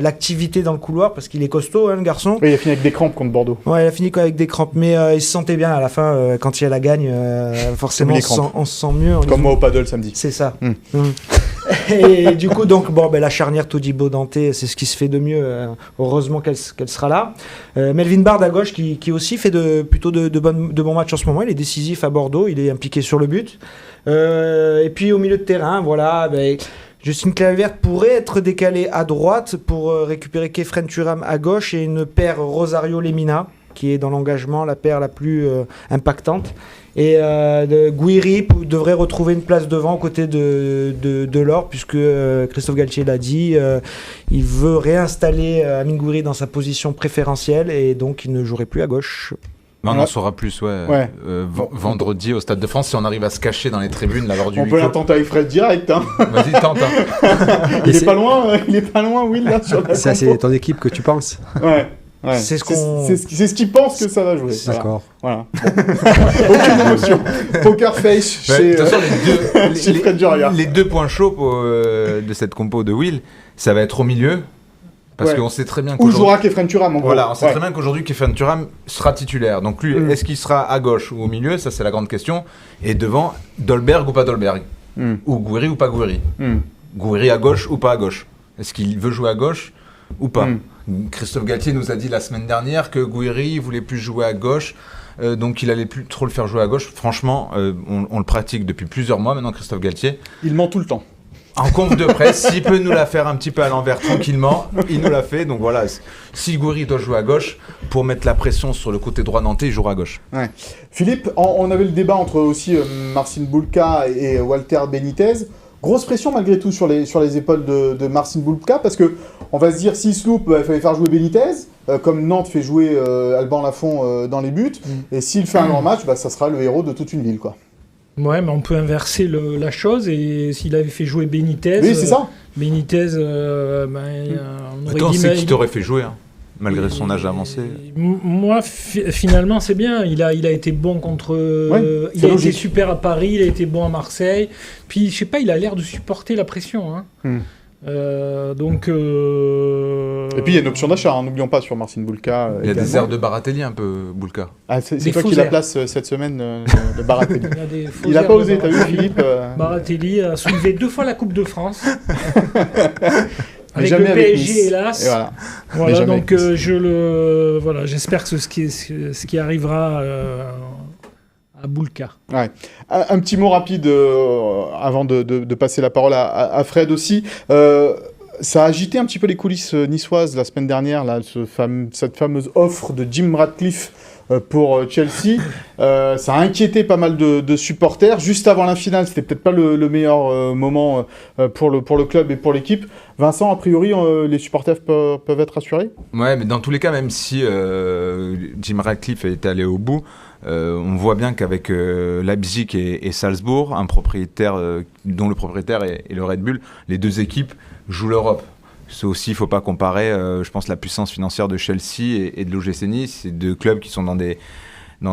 l'activité dans le couloir parce qu'il est costaud, hein, le garçon. Oui, il a fini avec des crampes contre Bordeaux. Ouais, il a fini avec des crampes, mais il se sentait bien à la fin. Quand il y a la gagne, forcément, on se sent mieux. Comme moi au paddle samedi. C'est ça. Et du coup, donc, la charnière Todibo-Danté, c'est ce qui se fait de mieux. Heureusement qu'elle sera là. Melvin Bard à gauche, qui aussi fait plutôt de bons matchs en ce moment. Il est décisif à Bordeaux, il est impliqué sur le but. Et puis au milieu de terrain, voilà, Justine Kluivert pourrait être décalée à droite pour récupérer Kefren Turam à gauche et une paire Rosario Lemina qui est dans l'engagement la paire la plus impactante. Et Gouiri devrait retrouver une place devant aux côtés de l'or, puisque Christophe Galtier l'a dit, il veut réinstaller Amine Gouiri dans sa position préférentielle et donc il ne jouerait plus à gauche. On en saura plus, vendredi au Stade de France, si on arrive à se cacher dans les tribunes là, lors du on peut la tenter avec Fred direct. Hein. Vas-y, tente. Hein. il est pas loin, Will, là, sur la ça, c'est ton équipe que tu penses. Ouais. C'est ce qu'ils pensent que ça va jouer. D'accord. Voilà. Aucune émotion. Poker face chez Fred Duria. Les deux points chauds de cette compo de Will, ça va être au milieu. Parce qu'on sait très bien qu'aujourd'hui... Où jouera Kefren Turam, en gros. Voilà, on sait très bien qu'aujourd'hui, Kefren Turam sera titulaire. Donc lui, est-ce qu'il sera à gauche ou au milieu? Ça, c'est la grande question. Et devant, Dolberg ou pas Dolberg Ou Gouiri ou pas Gouiri Gouiri à gauche ou pas à gauche? Est-ce qu'il veut jouer à gauche ou pas Christophe Galtier nous a dit la semaine dernière que Gouiri voulait plus jouer à gauche. Donc il allait plus trop le faire jouer à gauche. Franchement, on le pratique depuis plusieurs mois maintenant, Christophe Galtier. Il ment tout le temps. En conf de presse, s'il peut nous la faire un petit peu à l'envers tranquillement, il nous l'a fait. Donc voilà, si Gouiri doit jouer à gauche, pour mettre la pression sur le côté droit nantais, il jouera à gauche. Ouais. Philippe, on avait le débat entre aussi Marcin Bulka et Walter Benitez. Grosse pression malgré tout sur les épaules de Marcin Bulka, parce que on va se dire, s'il se loupe, il fallait faire jouer Benitez, comme Nantes fait jouer Alban Lafont dans les buts, et s'il fait un grand match, ça sera le héros de toute une ville, quoi. Ouais, mais on peut inverser la chose, et s'il avait fait jouer Benitez... Oui, c'est ça. Benitez, on aurait dit... c'est qui t'aurait fait jouer, hein, malgré son âge avancé. Moi, finalement, c'est bien. Il a été bon contre... il a été super à Paris, il a été bon à Marseille. Puis, je sais pas, il a l'air de supporter la pression. Hein. Et puis il y a une option d'achat, n'oublions pas, sur Marcin Bulka. Il y a des airs de Baratelli un peu, Bulka. Ah, c'est toi qui la place cette semaine de Baratelli. Il n'a pas osé, t'as vu Philippe Baratelli a soulevé 2 fois la Coupe de France. Avec jamais le PSG, nice. Hélas. Et voilà donc j'espère que ce qui arrivera à Bulka. Ouais. Un petit mot rapide avant de passer la parole à Fred aussi. Ça a agité un petit peu les coulisses niçoises la semaine dernière, là, cette fameuse offre de Jim Ratcliffe pour Chelsea. Ça a inquiété pas mal de supporters. Juste avant la finale, c'était peut-être pas le meilleur moment pour le club et pour l'équipe. Vincent, a priori, les supporters peuvent être rassurés? Ouais, mais dans tous les cas, même si Jim Ratcliffe est allé au bout, on voit bien qu'avec Leipzig et Salzbourg, un propriétaire dont le propriétaire est le Red Bull, les deux équipes jouent l'Europe. C'est aussi, il ne faut pas comparer, je pense, la puissance financière de Chelsea et de l'OGC Nice. C'est deux clubs qui sont dans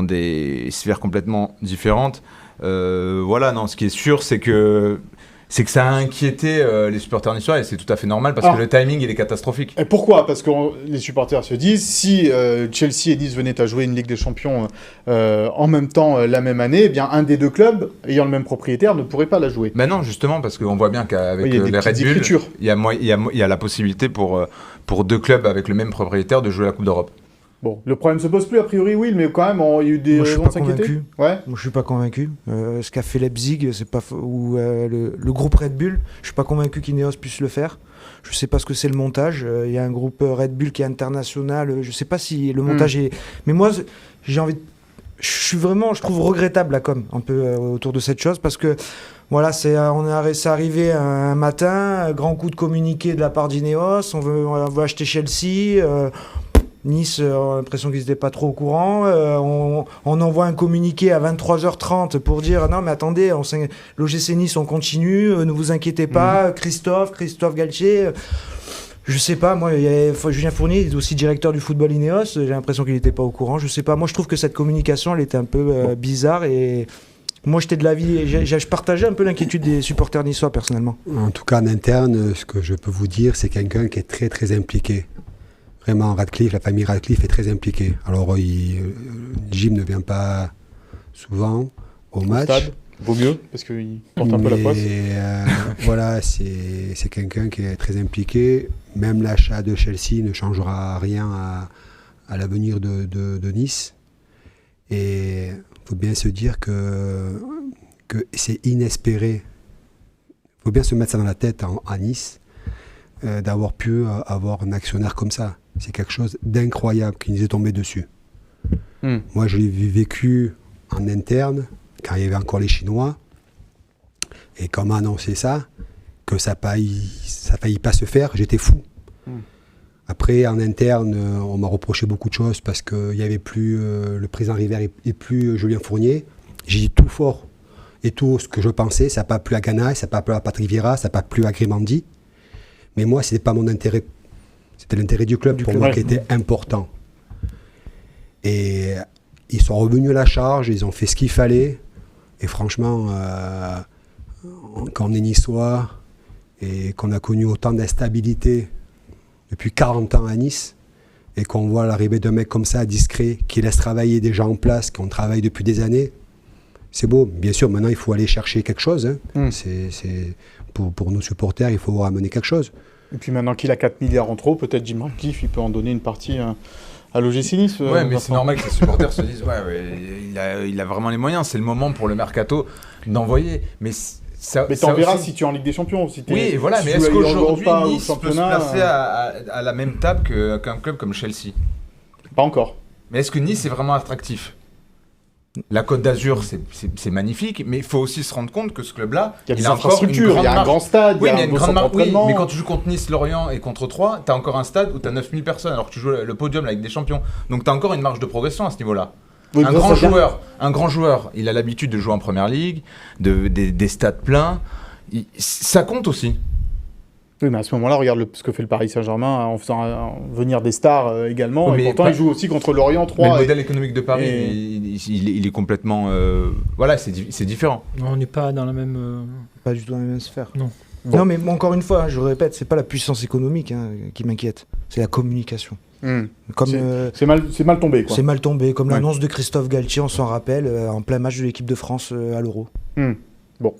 des sphères complètement différentes. Ce qui est sûr, c'est que ça a inquiété les supporters niçois, et c'est tout à fait normal parce que le timing il est catastrophique. Et pourquoi? Parce que les supporters se disent, si Chelsea et Nice venaient à jouer une Ligue des Champions en même temps la même année, eh bien un des deux clubs ayant le même propriétaire ne pourrait pas la jouer. Ben non, justement, parce qu'on voit bien qu'avec les Red Bull, il y a la possibilité pour deux clubs avec le même propriétaire de jouer la Coupe d'Europe. Bon, le problème se pose plus a priori, oui, mais quand même, il y a eu des raisons de s'inquiéter. Moi, je suis pas convaincu. Ce qu'a fait Leipzig, c'est pas le groupe Red Bull. Je suis pas convaincu qu'Ineos puisse le faire. Je sais pas ce que c'est le montage. Il y a un groupe Red Bull qui est international. Je sais pas si le montage est. Mais moi, j'ai envie. Je trouve regrettable la com un peu autour de cette chose parce que voilà, c'est arrivé un matin, grand coup de communiqué de la part d'Ineos. On veut acheter Chelsea. Nice, on a l'impression qu'ils n'étaient pas trop au courant. On envoie un communiqué à 23h30 pour dire non mais attendez, l'OGC Nice on continue, ne vous inquiétez pas. Christophe Galtier, je sais pas, moi Julien Fournier il est aussi directeur du football Ineos, j'ai l'impression qu'il n'était pas au courant, je sais pas, moi je trouve que cette communication elle était un peu bizarre et moi j'étais de l'avis, je partageais un peu l'inquiétude des supporters niçois personnellement. En tout cas en interne, ce que je peux vous dire c'est quelqu'un qui est très très impliqué. Vraiment, Radcliffe, la famille Radcliffe est très impliquée. Alors, Jim ne vient pas souvent au match. Stade, vaut mieux, parce qu'il porte un peu la poisse. Voilà, c'est quelqu'un qui est très impliqué. Même l'achat de Chelsea ne changera rien à l'avenir de Nice. Et il faut bien se dire que c'est inespéré. Il faut bien se mettre ça dans la tête à Nice, d'avoir pu avoir un actionnaire comme ça. C'est quelque chose d'incroyable qui nous est tombé dessus. Moi, je l'ai vécu en interne, quand il y avait encore les Chinois. Et quand on m'a annoncé ça, que ça faillit pas se faire, j'étais fou. Après, en interne, on m'a reproché beaucoup de choses parce qu'il n'y avait plus le président River et plus Julien Fournier. J'ai dit tout fort. Et tout ce que je pensais, ça n'a pas plu à Ganaï, ça n'a pas plu à Patrick Vieira, ça n'a pas plu à Grimandi. Mais moi, ce n'était pas mon intérêt. C'était l'intérêt du club pour moi qui était important. Et ils sont revenus à la charge, ils ont fait ce qu'il fallait. Et franchement, quand on est niçois et qu'on a connu autant d'instabilité depuis 40 ans à Nice, et qu'on voit l'arrivée d'un mec comme ça, discret, qui laisse travailler des gens en place, qui ont travaillé depuis des années, c'est beau. Bien sûr, maintenant, il faut aller chercher quelque chose. Pour nos supporters, il faut ramener quelque chose. Et puis maintenant qu'il a 4 milliards en trop, peut-être Jim Ratcliffe, il peut en donner une partie à l'OGC Nice. Ouais, mais c'est normal que les supporters se disent il a vraiment les moyens, c'est le moment pour le mercato d'envoyer. Mais t'en verras si tu es en Ligue des Champions. Oui, voilà, mais est-ce qu'aujourd'hui Nice peut se placer à la même table qu'un club comme Chelsea? Pas encore. Mais est-ce que Nice est vraiment attractif? La Côte d'Azur, c'est magnifique, mais il faut aussi se rendre compte que ce club-là, il y a des infrastructures, il y a un grand stade, il y a une grande marque. Oui, mais quand tu joues contre Nice, Lorient et contre Troyes, tu as encore un stade où tu as 9000 personnes, alors que tu joues le podium avec des champions. Donc tu as encore une marge de progression à ce niveau-là. Oui, un grand joueur, il a l'habitude de jouer en première ligue, des stades pleins. Ça compte aussi. Oui, mais à ce moment-là, regarde ce que fait le Paris Saint-Germain en faisant venir des stars également. Oui, et pourtant, il joue aussi contre Lorient 3. Mais le modèle économique de Paris, il est complètement... voilà, c'est différent. Non, on n'est pas dans la même... Pas du tout dans la même sphère. Non. Bon. Non, mais encore une fois, je le répète, c'est pas la puissance économique qui m'inquiète, c'est la communication. C'est mal tombé, quoi. C'est mal tombé, comme l'annonce de Christophe Galtier, on s'en rappelle, en plein match de l'équipe de France à l'Euro. Bon.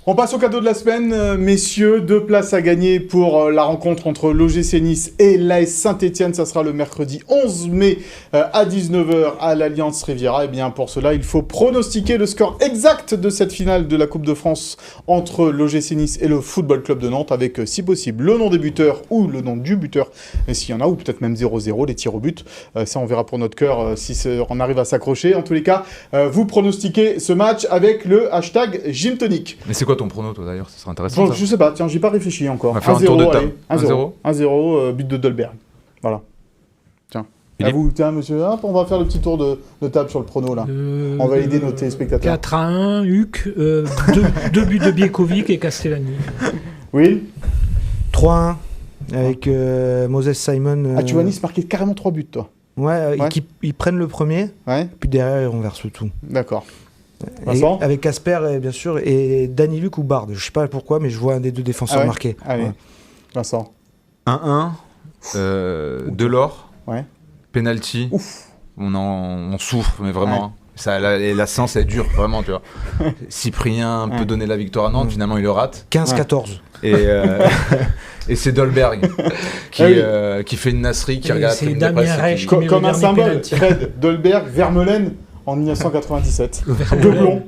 On passe au cadeau de la semaine, messieurs. 2 places à gagner pour la rencontre entre l'OGC Nice et l'AS Saint-Etienne. Ça sera le mercredi 11 mai à 19h à l'Alliance Riviera. Et bien pour cela, il faut pronostiquer le score exact de cette finale de la Coupe de France entre l'OGC Nice et le Football Club de Nantes, avec si possible le nom des buteurs ou le nom du buteur, s'il y en a, ou peut-être même 0-0, les tirs au but. Ça, on verra pour notre cœur si on arrive à s'accrocher. En tous les cas, vous pronostiquez ce match avec le hashtag Gymtonic. Mais c'est quoi ton prono, toi, d'ailleurs? Ça serait intéressant. Bon, je sais pas, tiens, j'y ai pas réfléchi encore. On va faire un tour de table. 1-0, but de Dolberg. Voilà. Tiens. À vous, tiens, monsieur. Hop, on va faire le petit tour de table sur le prono, là. On va aider nos téléspectateurs. 4-1, Huc, 2 buts de Biekovic et Castellani. Will 3-1, avec Moses Simon. Ah, tu vois Nice marquer carrément 3 buts, toi. Ouais. Ils prennent le premier, puis derrière, ils renversent tout. D'accord. Avec Casper, bien sûr, et Danny Luc ou Bard. Je sais pas pourquoi, mais je vois un des deux défenseurs marqués. Allez, Vincent. 1-1, Delors, penalty. Ouf. On souffre, mais vraiment. La séance est dure, vraiment, tu vois. Cyprien peut donner la victoire à Nantes, finalement il le rate. 15-14. Et c'est Dolberg qui fait une nasserie, qui regarde c'est Damien Reich comme un symbole. Fred, Dolberg, Vermeulen. en 1997. De blond.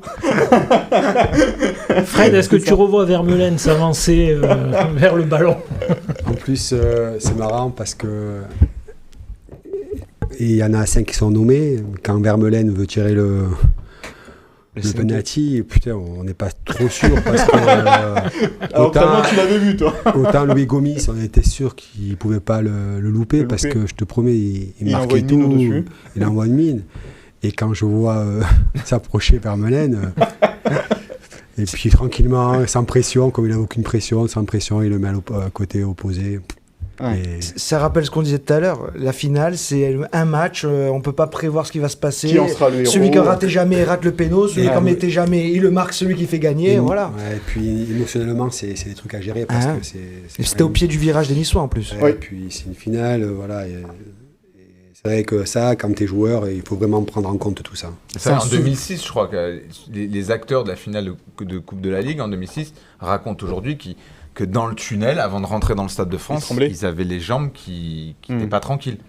Fred, est-ce que tu revois Vermeulen s'avancer vers le ballon? En plus, c'est marrant parce que il y en a 5 qui sont nommés. Quand Vermeulen veut tirer le penalty, putain, on n'est pas trop sûr parce que Alors tu l'avais vu, toi. Autant Louis Gomis, on était sûr qu'il pouvait pas le louper parce que je te promets, il marquait tout, il envoie une mine. Et quand je vois s'approcher Vermeulen, et puis tranquillement, sans pression, comme il n'a aucune pression, sans pression, il le met à côté opposé. Et... Ça rappelle ce qu'on disait tout à l'heure. La finale, c'est un match. On ne peut pas prévoir ce qui va se passer. Qui en sera le héros? Celui qui a raté jamais rate le péno. Celui qui en mettait jamais, il le marque. Celui qui fait gagner. Voilà. Ouais, et puis émotionnellement, c'est des trucs à gérer parce que c'était au pied du virage des Niçois en plus. Et puis c'est une finale, voilà. Et c'est vrai que ça, quand tu es joueur, il faut vraiment prendre en compte tout ça. Ça, en 2006, je crois que les acteurs de la finale de Coupe de la Ligue en 2006 racontent aujourd'hui que dans le tunnel, avant de rentrer dans le Stade de France, ils avaient les jambes qui n'étaient pas tranquilles.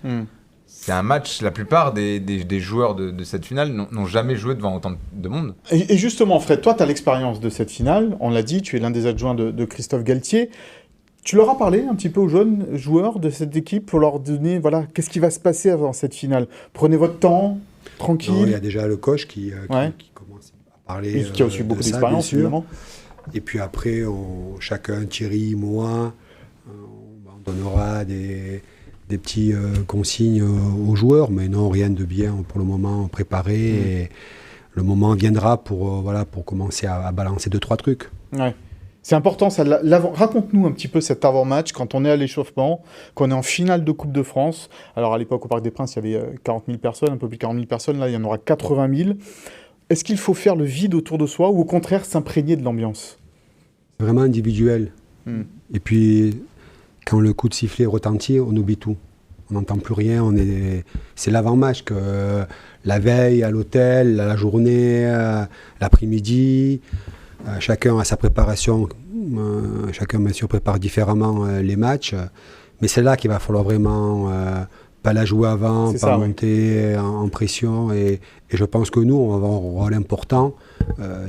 C'est un match, la plupart des joueurs de cette finale n'ont jamais joué devant autant de monde. Et justement, Fred, toi, tu as l'expérience de cette finale. On l'a dit, tu es l'un des adjoints de Christophe Galtier. Tu leur as parlé un petit peu aux jeunes joueurs de cette équipe pour leur donner, voilà, qu'est-ce qui va se passer avant cette finale? Prenez votre temps, tranquille. Non, il y a déjà le coach qui commence à parler. Et qui a aussi beaucoup d'expérience, évidemment. Et puis après, chacun, Thierry, moi, on donnera des petits consignes aux joueurs, mais non, rien de bien pour le moment préparé. Et le moment viendra pour commencer à balancer 2-3 trucs. Ouais. C'est important, ça. Raconte-nous un petit peu cet avant-match, quand on est à l'échauffement, qu'on est en finale de Coupe de France. Alors à l'époque, au Parc des Princes, il y avait 40 000 personnes, un peu plus de 40 000 personnes. Là, il y en aura 80 000. Est-ce qu'il faut faire le vide autour de soi ou au contraire s'imprégner de l'ambiance? C'est vraiment individuel. Et puis, quand le coup de sifflet retentit, on oublie tout. On n'entend plus rien. C'est l'avant-match que la veille, à l'hôtel, la journée, l'après-midi, chacun a sa préparation. Chacun, bien sûr, prépare différemment les matchs. Mais c'est là qu'il va falloir vraiment... pas la jouer avant, pas monter en pression. Et je pense que nous, on va avoir un rôle important,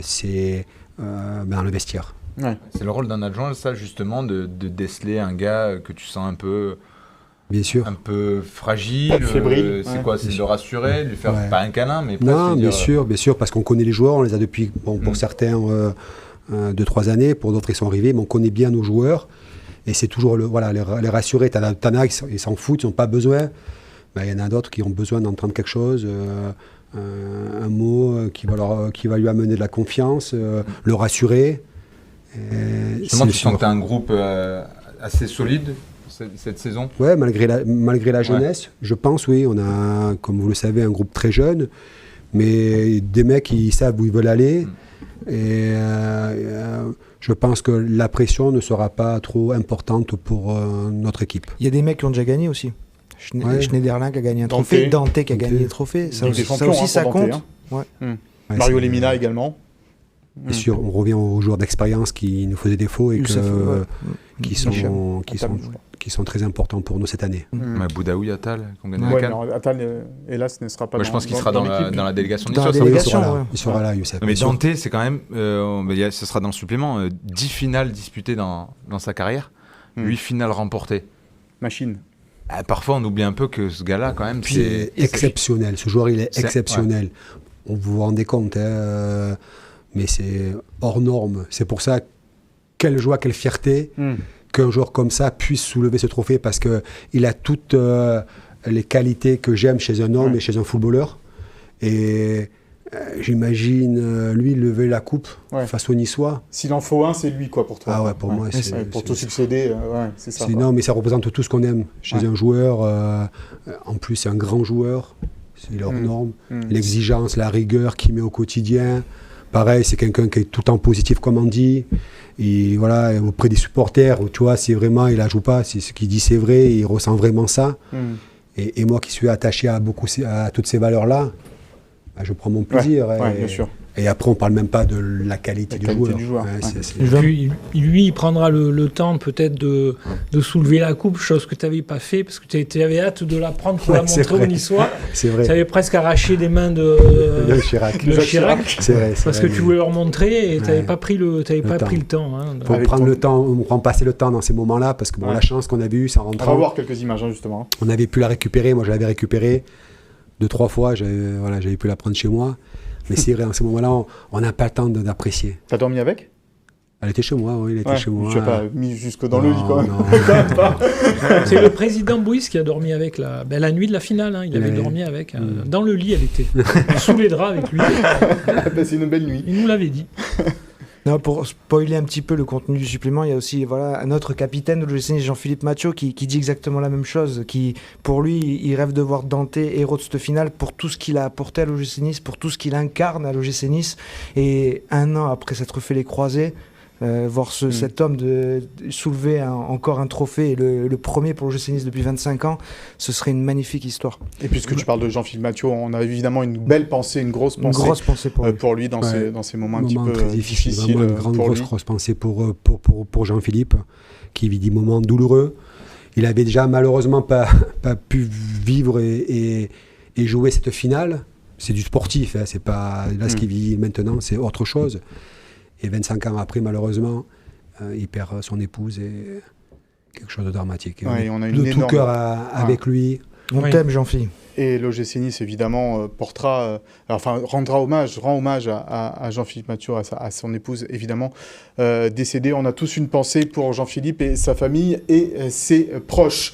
c'est dans le vestiaire. Ouais. C'est le rôle d'un adjoint, ça, justement, de déceler un gars que tu sens un peu... Bien sûr. Un peu fragile. Fébrile. C'est quoi? C'est de le rassurer, de lui faire pas un câlin, mais presque. Non, bien sûr, parce qu'on connaît les joueurs, on les a depuis, pour certains, 2-3 années, pour d'autres, ils sont arrivés, mais on connaît bien nos joueurs. Et c'est toujours les rassurer. T'en as, ils s'en foutent, ils n'ont pas besoin. Il y en a d'autres qui ont besoin d'entendre quelque chose, un mot qui va lui amener de la confiance, le rassurer. Justement, tu sens que tu as un groupe assez solide cette saison? Oui, malgré la jeunesse, je pense, oui. On a, comme vous le savez, un groupe très jeune, mais des mecs qui savent où ils veulent aller. Et je pense que la pression ne sera pas trop importante pour notre équipe. Il y a des mecs qui ont déjà gagné aussi. Schneiderlin qui a gagné un trophée, Dante qui a gagné des trophées. Ça aussi, ça compte. Mario Lemina également. Bien sûr, on revient aux joueurs d'expérience qui nous faisaient défaut et qui sont très importants pour nous cette année. Boudaoui, Attal, qui ont gagné la CAN. Attal, hélas, ne sera pas je pense qu'il sera dans la délégation de Nice. Il sera là, Youssef. Mais Dante, c'est quand même, ce sera dans le supplément, 10 finales disputées dans sa carrière, 8 finales remportées. Machine. Parfois, on oublie un peu que ce gars-là, quand même, c'est exceptionnel. Ce joueur, il est exceptionnel. On vous rendez compte, mais c'est hors norme. C'est pour ça, quelle joie, quelle fierté qu'un joueur comme ça puisse soulever ce trophée, parce qu'il a toutes les qualités que j'aime chez un homme et chez un footballeur. Et j'imagine lui lever la coupe face aux Niçois. S'il en faut un, c'est lui, quoi, pour toi. Ah ouais, pour moi, pour tout succéder, c'est ça. Non, mais ça représente tout ce qu'on aime chez un joueur. En plus, c'est un grand joueur. C'est leur norme. L'exigence, la rigueur qu'il met au quotidien. Pareil, c'est quelqu'un qui est tout le temps positif, comme on dit. Et voilà, auprès des supporters, tu vois, c'est vraiment, il la joue pas. C'est ce qu'il dit, c'est vrai. Il ressent vraiment ça. Et moi qui suis attaché à toutes ces valeurs-là, je prends mon plaisir. Bien sûr. Et après, on ne parle même pas de la qualité du joueur. Lui, il prendra le temps peut-être de soulever la coupe, chose que tu n'avais pas fait, parce que tu avais hâte de la prendre pour la montrer aux Niçois. C'est vrai. Tu avais presque arraché des mains de Chirac. C'est vrai. Parce que tu voulais leur montrer et tu n'avais pas pris le temps. Hein, pour prendre le temps, on prend passer le temps dans ces moments-là, parce que la chance qu'on avait eue, ça rentre. On va voir quelques images, justement. On avait pu la récupérer, moi je l'avais récupérée 2-3 fois, j'avais pu la prendre chez moi. Mais c'est vrai, en ce moment-là, on n'a pas le temps d'apprécier. T'as dormi avec ? Elle était chez moi, oui, elle était chez moi. Tu n'as pas mis jusque dans le lit, quand même. C'est le président Bouis qui a dormi avec la nuit de la finale. Hein, il avait dormi avec. Dans le lit, elle était. Sous les draps avec lui. C'est une belle nuit. Il nous l'avait dit. Non, pour spoiler un petit peu le contenu du supplément, il y a aussi un autre capitaine de l'OGC Nice, Jean-Philippe Mathieu, qui dit exactement la même chose. Qui, pour lui, il rêve de voir Dante héros de cette finale pour tout ce qu'il a apporté à l'OGC Nice, pour tout ce qu'il incarne à l'OGC Nice. Et un an après s'être fait les croisés, voir cet homme soulever encore un trophée, et le premier pour l'OGC Nice depuis 25 ans, ce serait une magnifique histoire. Et puisque tu parles de Jean-Philippe Mathieu, on a évidemment une belle pensée, une grosse pensée pour lui dans ces moments un petit peu très difficiles. Vraiment une grosse pensée pour Jean-Philippe, qui vit des moments douloureux. Il avait déjà malheureusement pas pu vivre et jouer cette finale. C'est du sportif, hein, c'est pas là ce qu'il vit maintenant, c'est autre chose. Et 25 ans après, malheureusement, il perd son épouse, et quelque chose de dramatique. Ouais, on a de tout cœur avec lui. On t'aime, Jean-Philippe. Et l'OGC Nice, évidemment, rend hommage à Jean-Philippe Mathieu, à son épouse, évidemment, décédée. On a tous une pensée pour Jean-Philippe et sa famille et ses proches.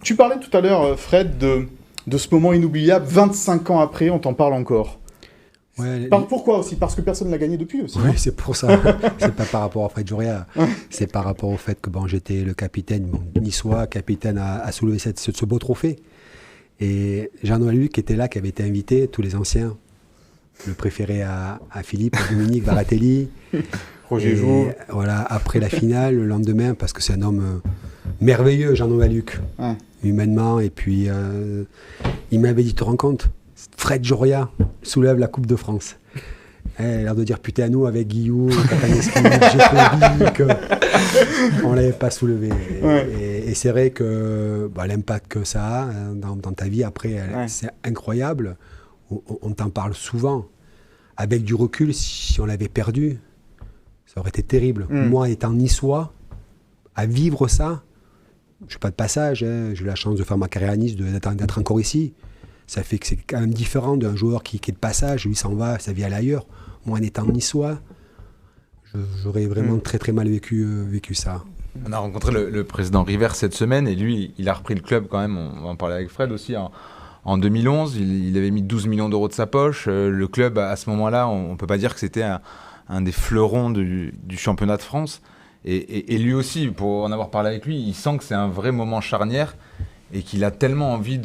Tu parlais tout à l'heure, Fred, de ce moment inoubliable. 25 ans après, on t'en parle encore. Ouais, pourquoi aussi ? Parce que personne ne l'a gagné depuis aussi. Oui, c'est pour ça. C'est pas par rapport à Fred Joria. C'est par rapport au fait que j'étais le capitaine niçois, capitaine à soulever ce beau trophée. Et Jean-Noël Luc était là, qui avait été invité, tous les anciens. Le préféré à Philippe, à Dominique, Varatelli. Roger Jouve. Voilà, après la finale, le lendemain, parce que c'est un homme merveilleux, Jean-Noël Luc, humainement. Et puis, il m'avait dit, tu te rends compte ? Fred Joria soulève la Coupe de France. Il a l'air de dire putain à nous avec Guillou, Kataneski, Djekovic, on ne l'avait pas soulevé. Et c'est vrai que l'impact que ça a dans ta vie après, c'est incroyable. On t'en parle souvent. Avec du recul, si on l'avait perdu, ça aurait été terrible. Moi, étant niçois, à vivre ça, je ne suis pas de passage, j'ai eu la chance de faire ma carrière à Nice, d'être encore ici. Ça fait que c'est quand même différent d'un joueur qui est de passage, lui s'en va, sa vie elle est ailleurs. Moi, en étant niçois, j'aurais vraiment très très mal vécu ça. On a rencontré le président River cette semaine, et lui, il a repris le club quand même, on va en parler avec Fred aussi, en 2011, il avait mis 12 millions d'euros de sa poche. Le club, à ce moment-là, on ne peut pas dire que c'était un des fleurons du championnat de France. Et lui aussi, pour en avoir parlé avec lui, il sent que c'est un vrai moment charnière et qu'il a tellement envie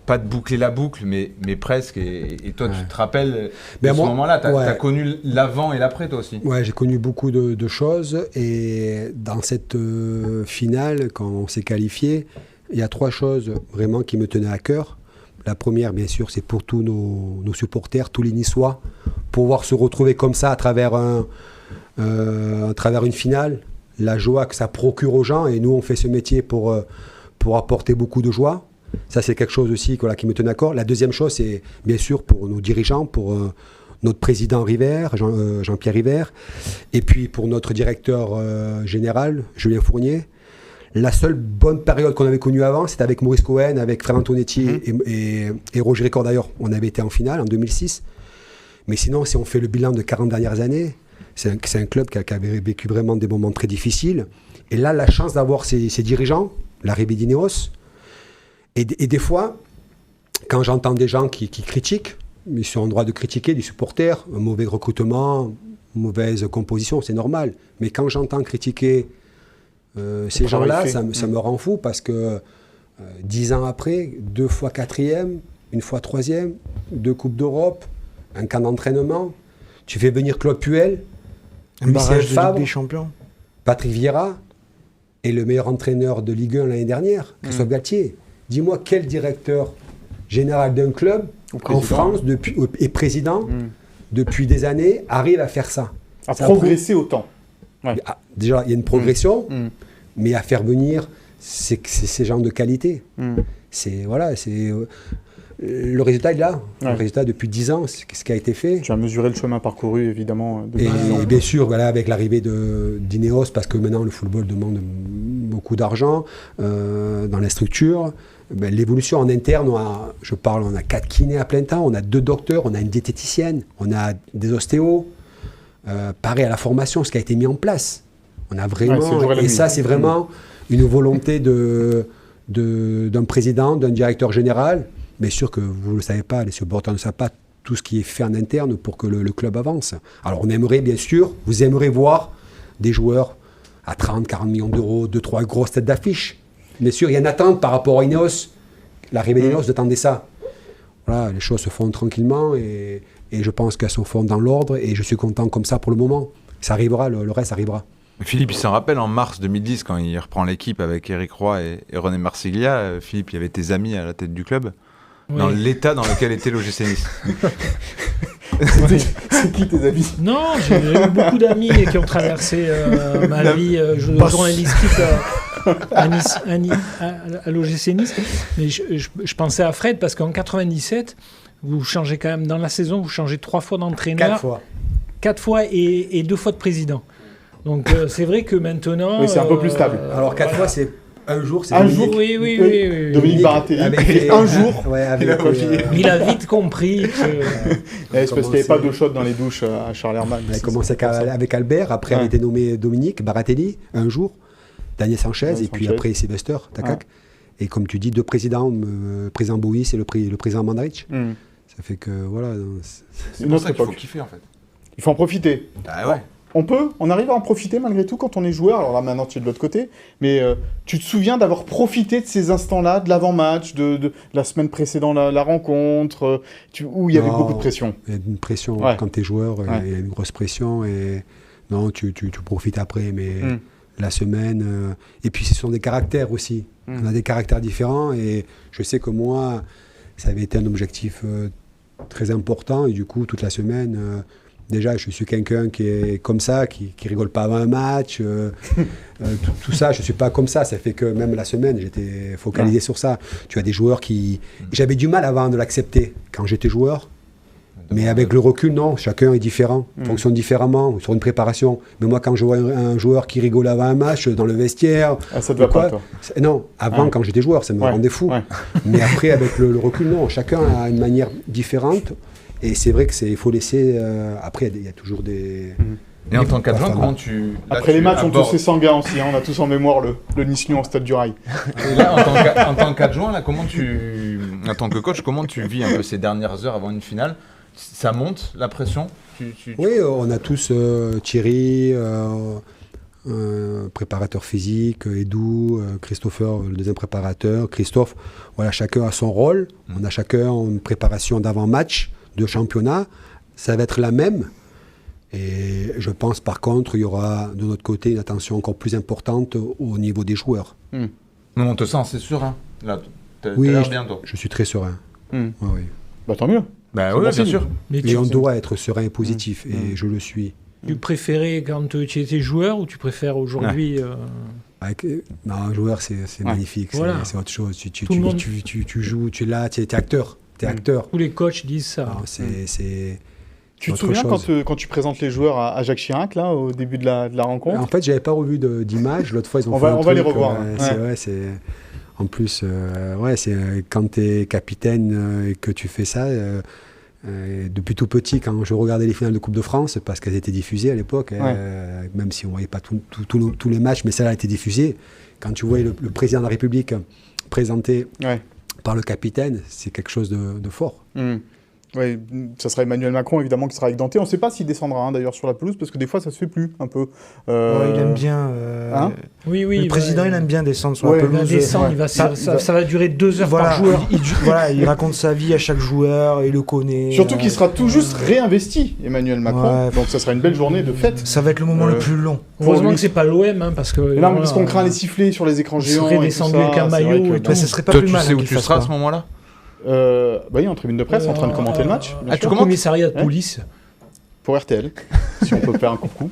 pas de boucler la boucle, mais presque. Et toi, tu te rappelles de ce moment-là, tu as connu l'avant et l'après, toi aussi. Ouais, j'ai connu beaucoup de choses. Et dans cette finale, quand on s'est qualifié, il y a 3 choses vraiment qui me tenaient à cœur. La première, bien sûr, c'est pour tous nos supporters, tous les Niçois, pouvoir se retrouver comme ça à travers une finale, la joie que ça procure aux gens. Et nous, on fait ce métier pour apporter beaucoup de joie. Ça, c'est quelque chose aussi qui me tenait à cœur. La deuxième chose, c'est bien sûr pour nos dirigeants, pour notre président River, Jean-Pierre River, et puis pour notre directeur général, Julien Fournier. La seule bonne période qu'on avait connue avant, c'était avec Maurice Cohen, avec Fred Antonetti et Roger Ricord d'ailleurs. On avait été en finale en 2006. Mais sinon, si on fait le bilan de 40 dernières années, c'est un club qui avait vécu vraiment des moments très difficiles. Et là, la chance d'avoir ces dirigeants, Larry Bédinéos, et des fois, quand j'entends des gens qui critiquent, ils sont en droit de critiquer des supporters, un mauvais recrutement, mauvaise composition, c'est normal. Mais quand j'entends critiquer ces gens-là, ça me rend fou parce que 10 ans après, 2 fois 4e, 1 fois 3e, 2 Coupes d'Europe, un camp d'entraînement, tu fais venir Claude Puel, un barrage de Ligue des Champions, Patrick Vieira et le meilleur entraîneur de Ligue 1 l'année dernière, Christophe Galtier. Dis-moi quel directeur général d'un club en France et président depuis des années, arrive à faire ça. À progresser autant. Ouais. Déjà, il y a une progression, mais à faire venir ces gens de qualité. Le résultat est là. Le résultat, depuis 10 ans, c'est ce qui a été fait. Tu as mesuré le chemin parcouru, évidemment. Depuis 10 ans. Et bien sûr, avec l'arrivée d'Ineos, parce que maintenant, le football demande beaucoup d'argent dans les structures. L'évolution en interne, on a 4 kinés à plein temps, on a 2 docteurs, on a une diététicienne, on a des ostéos. Pareil à la formation, ce qui a été mis en place. On a vraiment, et ça, c'est vraiment une volonté d'un président, d'un directeur général. Bien sûr que vous ne le savez pas, les supporters ne savent pas tout ce qui est fait en interne pour que le club avance. Alors on aimerait, bien sûr, vous aimeriez voir des joueurs à 30, 40 millions d'euros, 2-3 grosses têtes d'affiche. Bien sûr, il y a une attente par rapport à Ineos. L'arrivée d'Ineos attendait ça. Voilà, les choses se font tranquillement et je pense qu'elles se font dans l'ordre et je suis content comme ça pour le moment. Ça arrivera, le reste arrivera. Philippe, il s'en rappelle en mars 2010 quand il reprend l'équipe avec Éric Roy et René Marsiglia. Philippe, il y avait tes amis à la tête du club. Oui. Dans l'état dans lequel était l'OGC Nice. C'est qui tes amis? Non, j'ai eu beaucoup d'amis qui ont traversé ma vie journalistique à Nice, à l'OGC Nice. Mais je pensais à Fred parce qu'en 97, vous changez quand même dans la saison, vous changez 3 fois d'entraîneur. 4 fois. 4 fois et 2 fois de président. Donc c'est vrai que maintenant. Oui, c'est un peu plus stable. Alors 4 fois, c'est. Un jour, c'est Dominique. Oui. Dominique Baratelli. Un jour, il a vite compris que... C'est parce qu'il n'y avait pas d'eau chaude dans les douches à Charleroi. Il a commencé avec Albert, après il a été nommé Dominique Baratelli, un jour, Daniel Sanchez, et puis après Sylvester, Takak. Et comme tu dis, 2 présidents, le président Bouis et le président Mandaric. Ça fait que, voilà... C'est pour ça qu'il faut kiffer, en fait. Il faut en profiter. Ah ouais. On arrive à en profiter malgré tout quand on est joueur. Alors là, maintenant, tu es de l'autre côté. Mais tu te souviens d'avoir profité de ces instants-là, de l'avant-match, de la semaine précédant la rencontre, où il y avait beaucoup de pression. Il y a une pression quand tu es joueur, il y a une grosse pression. Et non, tu profites après. Mais la semaine... et puis, ce sont des caractères aussi. On a des caractères différents. Et je sais que moi, ça avait été un objectif très important. Et du coup, toute la semaine... Déjà, je suis quelqu'un qui est comme ça, qui rigole pas avant un match. Tout ça, je suis pas comme ça. Ça fait que même la semaine, j'étais focalisé sur ça. Tu as des joueurs qui... J'avais du mal avant de l'accepter quand j'étais joueur. Mais avec le recul, non. Chacun est différent, fonctionne différemment sur une préparation. Mais moi, quand je vois un joueur qui rigole avant un match, dans le vestiaire... Ah, ça te va pas, toi? Non, avant, quand j'étais joueur, ça me rendait fou. Mais après, avec le recul, non. Chacun a une manière différente. Et c'est vrai qu'il faut laisser... après, il y a toujours des... Et en tant qu'adjoint, comment tu... Après les matchs, on tous ces sanguins aussi. On a tous en mémoire le Nice-Lyon au Stade du Rail. Et là, en tant qu'adjoint, là, comment tu... En tant que coach, comment tu vis un peu ces dernières heures avant une finale? Ça monte, la pression? Oui, on a tous Thierry, préparateur physique, Edou, Christopher, le deuxième préparateur, Christophe. Voilà, chacun a son rôle. On a chacun une préparation d'avant-match, de championnat, ça va être la même. Et je pense par contre, il y aura de notre côté une attention encore plus importante au niveau des joueurs. Non, on te sent, c'est serein. Là, oui, je suis très serein. Oui. Bah tant mieux. Bah oui, bien sûr. Et on doit être serein et positif, et je le suis. Tu préférais quand tu étais joueur ou tu préfères aujourd'hui Non, un joueur, c'est magnifique, voilà. C'est autre chose. Tu joues, tu es là, tu es acteur. T'es acteur. Tous les coachs disent ça. Non, tu te souviens quand tu présentes les joueurs à Jacques Chirac, là, au début de la rencontre? En fait, j'avais pas revu d'image. L'autre fois, ils ont on va les revoir. En plus, c'est quand tu es capitaine et que tu fais ça. Depuis tout petit, quand je regardais les finales de Coupe de France, parce qu'elles étaient diffusées à l'époque, même si on ne voyait pas tous les matchs, mais celle-là a été diffusée. Quand tu voyais le président de la République présenté par le capitaine, c'est quelque chose de fort. Oui, ça sera Emmanuel Macron, évidemment, qui sera avec Dante. On ne sait pas s'il descendra, d'ailleurs, sur la pelouse, parce que des fois, ça se fait plus, un peu. Il aime bien... oui, le président, il aime bien descendre sur la pelouse. Ça va durer 2 heures par joueur. Il raconte sa vie à chaque joueur, il le connaît. Surtout qu'il sera tout juste réinvesti, Emmanuel Macron. Donc, ça sera une belle journée de fête. Ça va être le moment le plus long. Heureusement que c'est pas l'OM, parce que... Parce qu'on craint les sifflets sur les écrans géants. Il serait descendu avec un maillot et tout. Ça serait pas plus mal. Tu sais où tu seras à ce moment-là? Il est en tribune de presse en train de commenter le match. Tu commissariat de police. pour RTL, si on peut faire un coucou.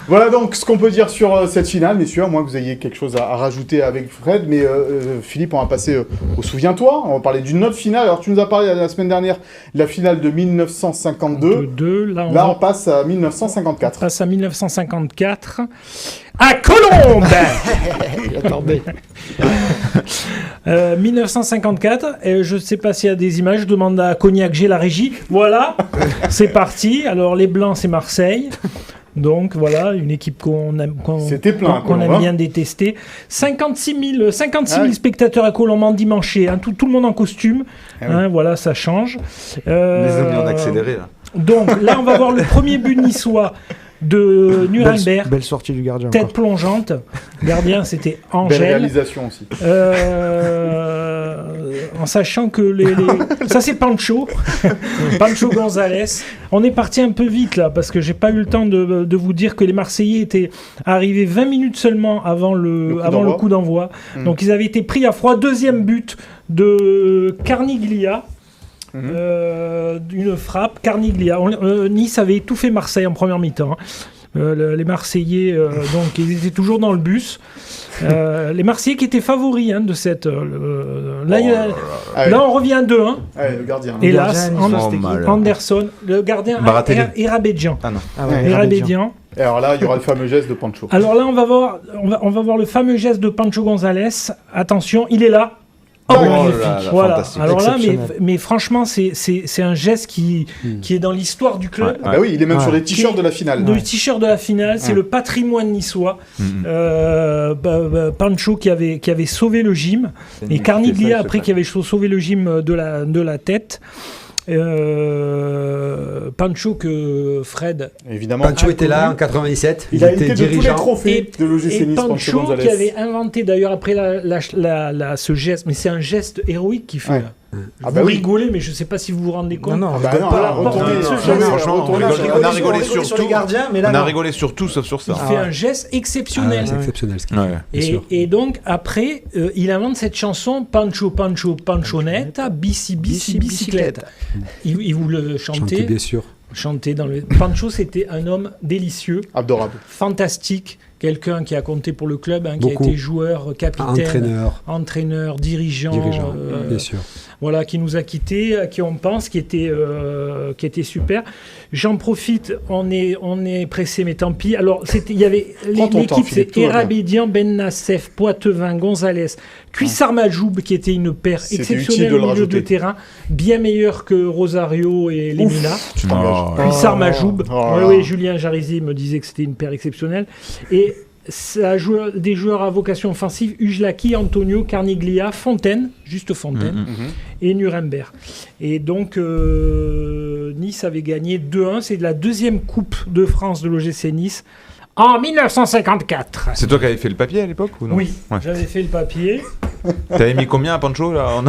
Voilà donc ce qu'on peut dire sur cette finale, messieurs, à moins que vous ayez quelque chose à rajouter avec Fred. Mais Philippe, on va passer au Souviens-toi. On va parler d'une autre finale. Alors tu nous as parlé la semaine dernière de la finale de 1952. Là, on passe à 1954. On passe à 1954. À Colombes. Attendez. 1954. Je ne sais pas s'il y a des images. Je demande à Cognac G, la régie. Voilà. C'est parti. Alors les Blancs, c'est Marseille. Donc voilà, une équipe qu'on aime bien détester. 56 000 spectateurs à Colombes en dimanche, hein, tout le monde en costume. Voilà, ça change. Les amis en accéléré là. Donc là, on va voir le premier but niçois de Nuremberg. Belle sortie du gardien. Tête plongeante. Gardien, c'était Angèle. Belle réalisation aussi. En sachant que ça c'est Pancho. Pancho González. On est parti un peu vite là parce que j'ai pas eu le temps de vous dire que les Marseillais étaient arrivés 20 minutes seulement avant le coup d'envoi. Donc ils avaient été pris à froid. Deuxième but de Carniglia. Une frappe, Carniglia. Nice avait étouffé Marseille en première mi-temps. Les Marseillais, donc, ils étaient toujours dans le bus. Les Marseillais qui étaient favoris de cette. Là, on revient à 2-1. Le gardien. Hélas, Anderson, le gardien Erabedjan. Erabedjan. Et alors là, il y aura le fameux geste de Pancho. Alors là, on va voir le fameux geste de Pancho González. Attention, il est là. Voilà. Fantastique. Alors là, mais franchement, c'est un geste qui est dans l'histoire du club. Bah oui, il est même sur les t-shirts de la finale. Le t-shirt de la finale, c'est le patrimoine niçois. Pancho qui avait sauvé le gym, et Carniglia après qui avait sauvé le gym de la tête. Pancho que Fred. Évidemment. Pancho était là en 97. Il a été dirigeant. de tous les trophées de l'OGC Nice. Pancho qui avait inventé d'ailleurs après ce geste, mais c'est un geste héroïque qu'il fait. Vous rigolez, mais je ne sais pas si vous vous rendez compte. Franchement, on a rigolé sur tout. On a rigolé sur tout sauf sur ça. Il fait un geste exceptionnel. C'est exceptionnel. Et donc après, il invente cette chanson Pancho Pancho Panchonetta Bici Bici Bicyclette. Il vous le chantez. Bien sûr. Chanter dans le. Pancho, c'était un homme délicieux, adorable, fantastique. Quelqu'un qui a compté pour le club, qui a été joueur, capitaine, entraîneur, dirigeant, bien sûr. Voilà, qui nous a quittés, à qui on pense, qui était super. J'en profite, on est pressé, mais tant pis. Alors, il y avait l'équipe, c'est Erabedian, Ben Nassef, Poitevin, González, Cuissard Majoub, qui était une paire exceptionnelle au milieu de terrain, bien meilleure que Rosario et Lemina. Cuissard Majoub, oui, Julien Jarisi me disait que c'était une paire exceptionnelle. Et ça a des joueurs à vocation offensive, Ujlaki, Antonio, Carniglia, Fontaine, juste Fontaine, et Nuremberg. Et donc, Nice avait gagné 2-1. C'est la deuxième Coupe de France de l'OGC Nice en 1954. C'est toi qui avais fait le papier à l'époque ou non? Oui, j'avais fait le papier. T'avais mis combien à Pancho là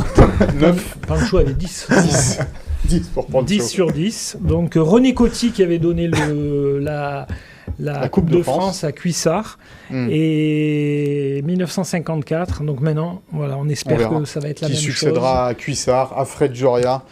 9. Pancho avait 10. 10 pour Pancho. 10 sur 10. Donc, René Coty qui avait donné la Coupe de France à Cuissard et 1954. Donc maintenant, voilà, on espère que ça va être la même chose. Qui succédera à Cuissard, à Fred Joria.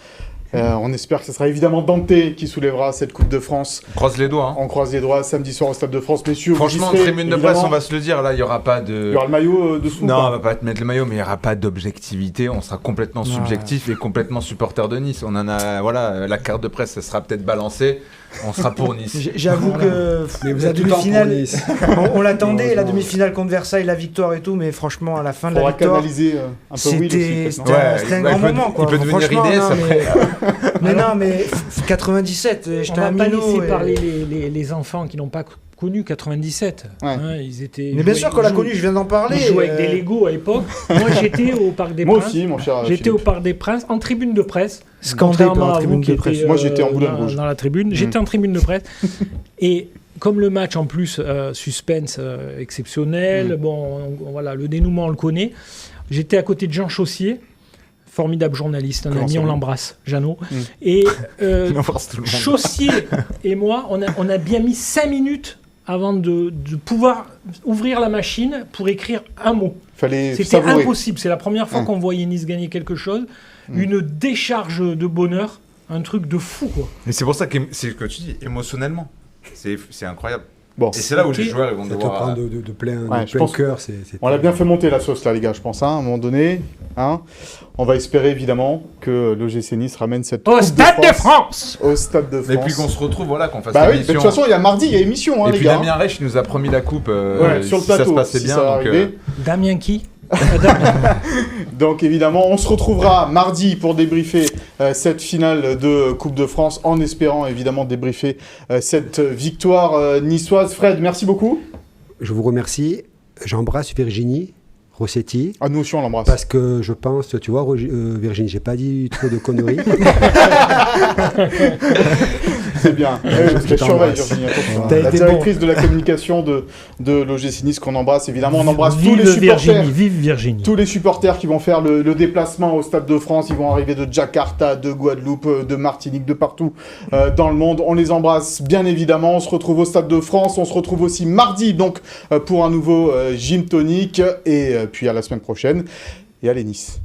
On espère que ce sera évidemment Dante qui soulèvera cette Coupe de France. On croise les doigts. On croise les doigts samedi soir au Stade de France. Messieurs, franchement, en tribune de presse, on va se le dire, là, il n'y aura pas de... Il y aura le maillot dessous. Non, on va pas te mettre le maillot, mais il n'y aura pas d'objectivité. On sera complètement subjectif et complètement supporter de Nice. On en a... Voilà, la carte de presse, ça sera peut-être balancée. On sera pour Nice. J'avoue que la demi-finale, on l'attendait, la demi-finale contre Versailles, la victoire et tout, mais franchement, à la fin de la victoire, canaliser un peu Will aussi. C'était un grand moment. Il peut devenir Inès après. Mais non, mais 97, j'étais un minot. On va pas laisser parler les enfants qui n'ont pas connu 97. Ils étaient. Mais bien sûr qu'on l'a connu, je viens d'en parler. Ils jouaient avec des Lego à l'époque. Moi, j'étais au Parc des Princes. Moi aussi, mon cher. J'étais au Parc des Princes en tribune de presse. Scandé par la tribune de presse. Moi, j'étais en Boulogne Rouge. Dans la tribune. J'étais en tribune de presse. Et comme le match en plus suspense exceptionnel, voilà, le dénouement on le connaît. J'étais à côté de Jean Chaussier. Formidable journaliste, un ami, on l'embrasse, Jeannot. Et Chaussier et moi, on a bien mis 5 minutes avant de pouvoir ouvrir la machine pour écrire un mot. C'était impossible. C'est la première fois qu'on voyait Nice gagner quelque chose. Une décharge de bonheur un truc de fou, quoi. Et c'est pour ça que c'est ce que tu dis, émotionnellement, c'est incroyable. Bon. Et c'est là où les joueurs ils vont Ça te devoir. prend de plein pense cœur. On l'a bien fait monter la sauce là, les gars, je pense, hein, à un moment donné. Hein. On va espérer évidemment que l'OGC Nice ramène cette Au Coupe Stade de France. Au Stade de France. Et puis qu'on se retrouve, voilà, qu'on fasse Bah oui, l'émission. de toute façon, il y a mardi, il y a émission, hein, Et les puis gars. Damien Reich nous a promis la coupe sur le si plateau, ça se passait si bien. ça va Donc, arriver. Damien qui Donc évidemment, on se retrouvera mardi pour débriefer cette finale de Coupe de France, en espérant évidemment débriefer cette victoire niçoise. Fred, merci beaucoup. Je vous remercie. J'embrasse Virginie Rossetti. Ah, nous aussi, on l'embrasse. Parce que je pense, tu vois, Virginie, j'ai pas dit trop de conneries. C'est bien. Je surveille, Virginie, attention. La directrice de la communication de l'OGC Nice qu'on embrasse, évidemment. On embrasse tous les supporters. Vive Virginie. Tous les supporters qui vont faire le déplacement au Stade de France. Ils vont arriver de Jakarta, de Guadeloupe, de Martinique, de partout dans le monde. On les embrasse, bien évidemment. On se retrouve au Stade de France. On se retrouve aussi mardi, donc, pour un nouveau Gym Tonic. Et puis à la semaine prochaine. Et allez, Nice.